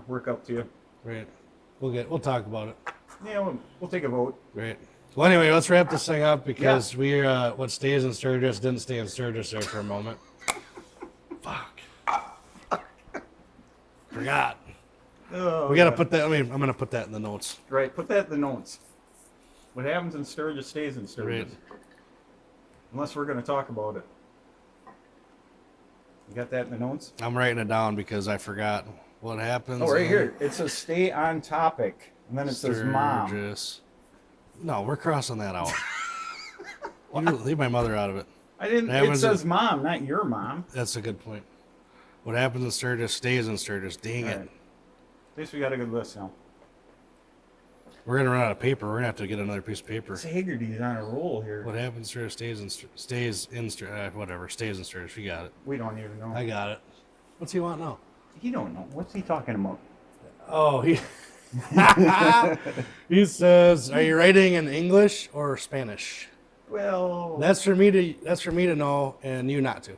work up to you. Right. We'll talk about it. Yeah, we'll take a vote. Right. Well, anyway, let's wrap this thing up because what stays in Sturgis didn't stay in Sturgis there for a moment. Fuck. Forgot. Oh, We got to put that, I'm going to put that in the notes. Right, put that in the notes. What happens in Sturgis stays in Sturgis. Right. Unless we're going to talk about it. You got that in the notes? I'm writing it down because I forgot what happens. Oh, right here. It says stay on topic. And then it says mom. Sturgis. No, we're crossing that out. Leave my mother out of it. I didn't. It says mom, not your mom. That's a good point. What happens in Sturgis stays in Sturgis. Dang it. Right. At least we got a good list now. We're going to run out of paper. We're going to have to get another piece of paper. This Haggerty's on a roll here. What happens in Sturgis stays in Sturgis. Whatever. Stays in Sturgis. You got it. We don't even know. I got it. What's he want now? He don't know. What's he talking about? Oh, he... He says, "Are you writing in English or Spanish?" Well, That's for me to know, and you not to.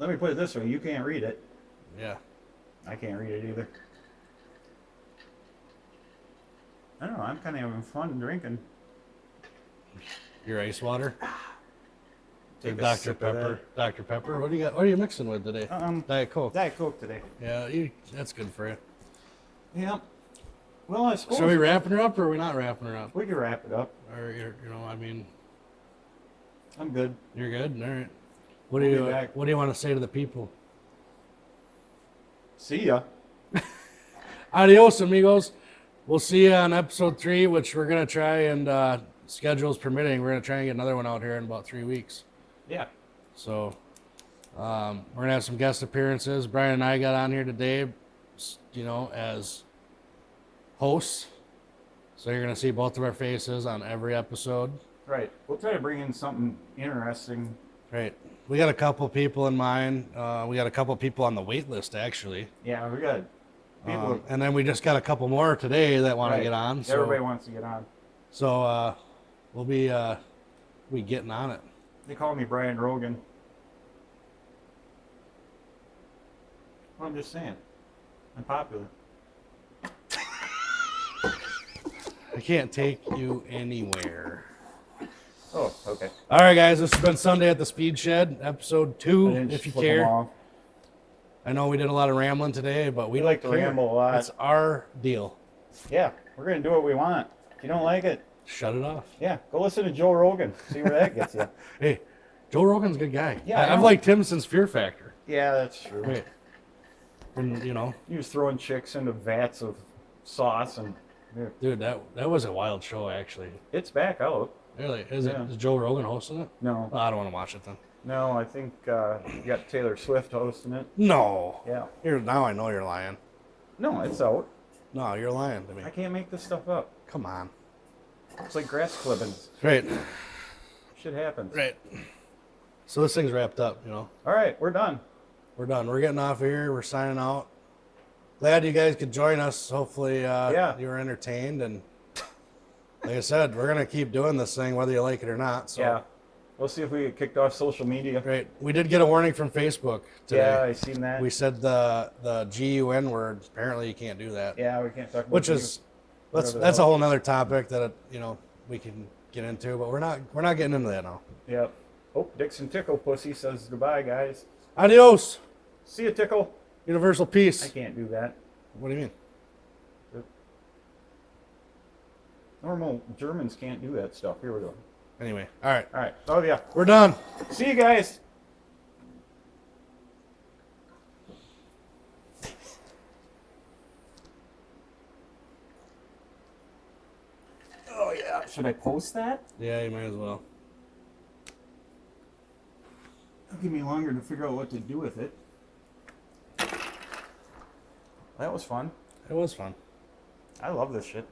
let me put it this way: you can't read it. Yeah. I can't read it either. I don't know. I'm kind of having fun drinking. Your ice water. Take a Dr. sip of Pepper. Dr. Pepper. What do you got? What are you mixing with today? that. Diet Coke. Diet Coke today. Yeah, that's good for you. Yeah. Well, I suppose So are we wrapping her up, or are we not wrapping her up? we can wrap it up. Or I mean, I'm good. you're good. All right. We'll be back. What do you want to say to the people? See ya. Adios, amigos. We'll see you on episode 3, which we're gonna try and schedules permitting, we're gonna try and get another one out here in about 3 weeks. Yeah. So we're gonna have some guest appearances. Brian and I got on here today, as hosts. So you're gonna see both of our faces on every episode. Right. We'll try to bring in something interesting. Right. We got a couple people in mind. We got a couple people on the wait list actually. Yeah, we got people. And then we just got a couple more today that want to get on. So, everybody wants to get on. So we'll be getting on it. They call me Brian Rogan. Well, I'm just saying. I'm popular. I can't take you anywhere. Oh, okay. All right, guys. This has been Sunday at the Speed Shed, episode 2, if you care. I know we did a lot of rambling today, but we like to care. ramble a lot. It's our deal. Yeah, we're going to do what we want. If you don't like it, shut it off. Yeah, go listen to Joe Rogan. See where that gets you. Hey, Joe Rogan's a good guy. Yeah, I've liked him since Fear Factor. Yeah, that's true. Right. And, He was throwing chicks into vats of sauce and... Yeah. Dude, that was a wild show, actually. It's back out. Really? Is Joe Rogan hosting it? No. Oh, I don't want to watch it then. No, I think you got Taylor Swift hosting it. No. Yeah. Now I know you're lying. No, it's out. No, you're lying to me. I can't make this stuff up. Come on. It's like grass clippings. Right. Shit happens. Right. So this thing's wrapped up, All right, we're done. We're done. We're getting off here. We're signing out. Glad you guys could join us. Hopefully you were entertained. And like I said, we're going to keep doing this thing whether you like it or not. So. Yeah. We'll see if we get kicked off social media. Right. We did get a warning from Facebook today. Yeah, I seen that. We said the GUN word. Apparently you can't do that. Yeah, we can't talk about Which is, that's a whole nother topic that, we can get into. But we're not getting into that now. Yep. Oh, Dixon Tickle Pussy says goodbye, guys. Adios. See you, Tickle. Universal peace. I can't do that. What do you mean? Normal Germans can't do that stuff. Here we go. Anyway, all right. All right. Oh, yeah. We're done. See you guys. Oh, yeah. Should I post that? Yeah, you might as well. It'll give me longer to figure out what to do with it. That was fun. It was fun. I love this shit.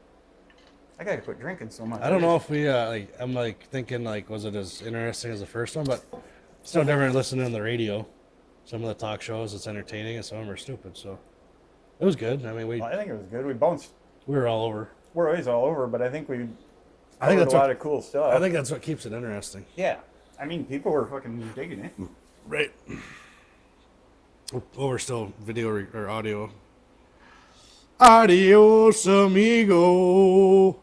I gotta quit drinking so much. I don't know if we, I'm thinking, was it as interesting as the first one? But it's no different listening to the radio. Some of the talk shows, it's entertaining, and some of them are stupid. So it was good. I mean, I think it was good. We bounced. We were all over. We're always all over, but I think we I think that's a lot of cool stuff. I think that's what keeps it interesting. Yeah. I mean, people were fucking digging it. Right. Oh, we're still video or audio. Adios, amigo.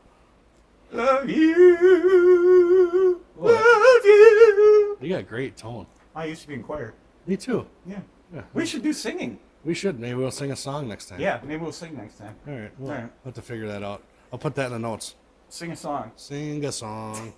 Love you. What? Love you. You got a great tone. I used to be in choir. Me too. Yeah. Yeah. We should do singing. We should. Maybe we'll sing a song next time. Yeah, maybe we'll sing next time. All right. We'll All right. have to figure that out. I'll put that in the notes. Sing a song. Sing a song.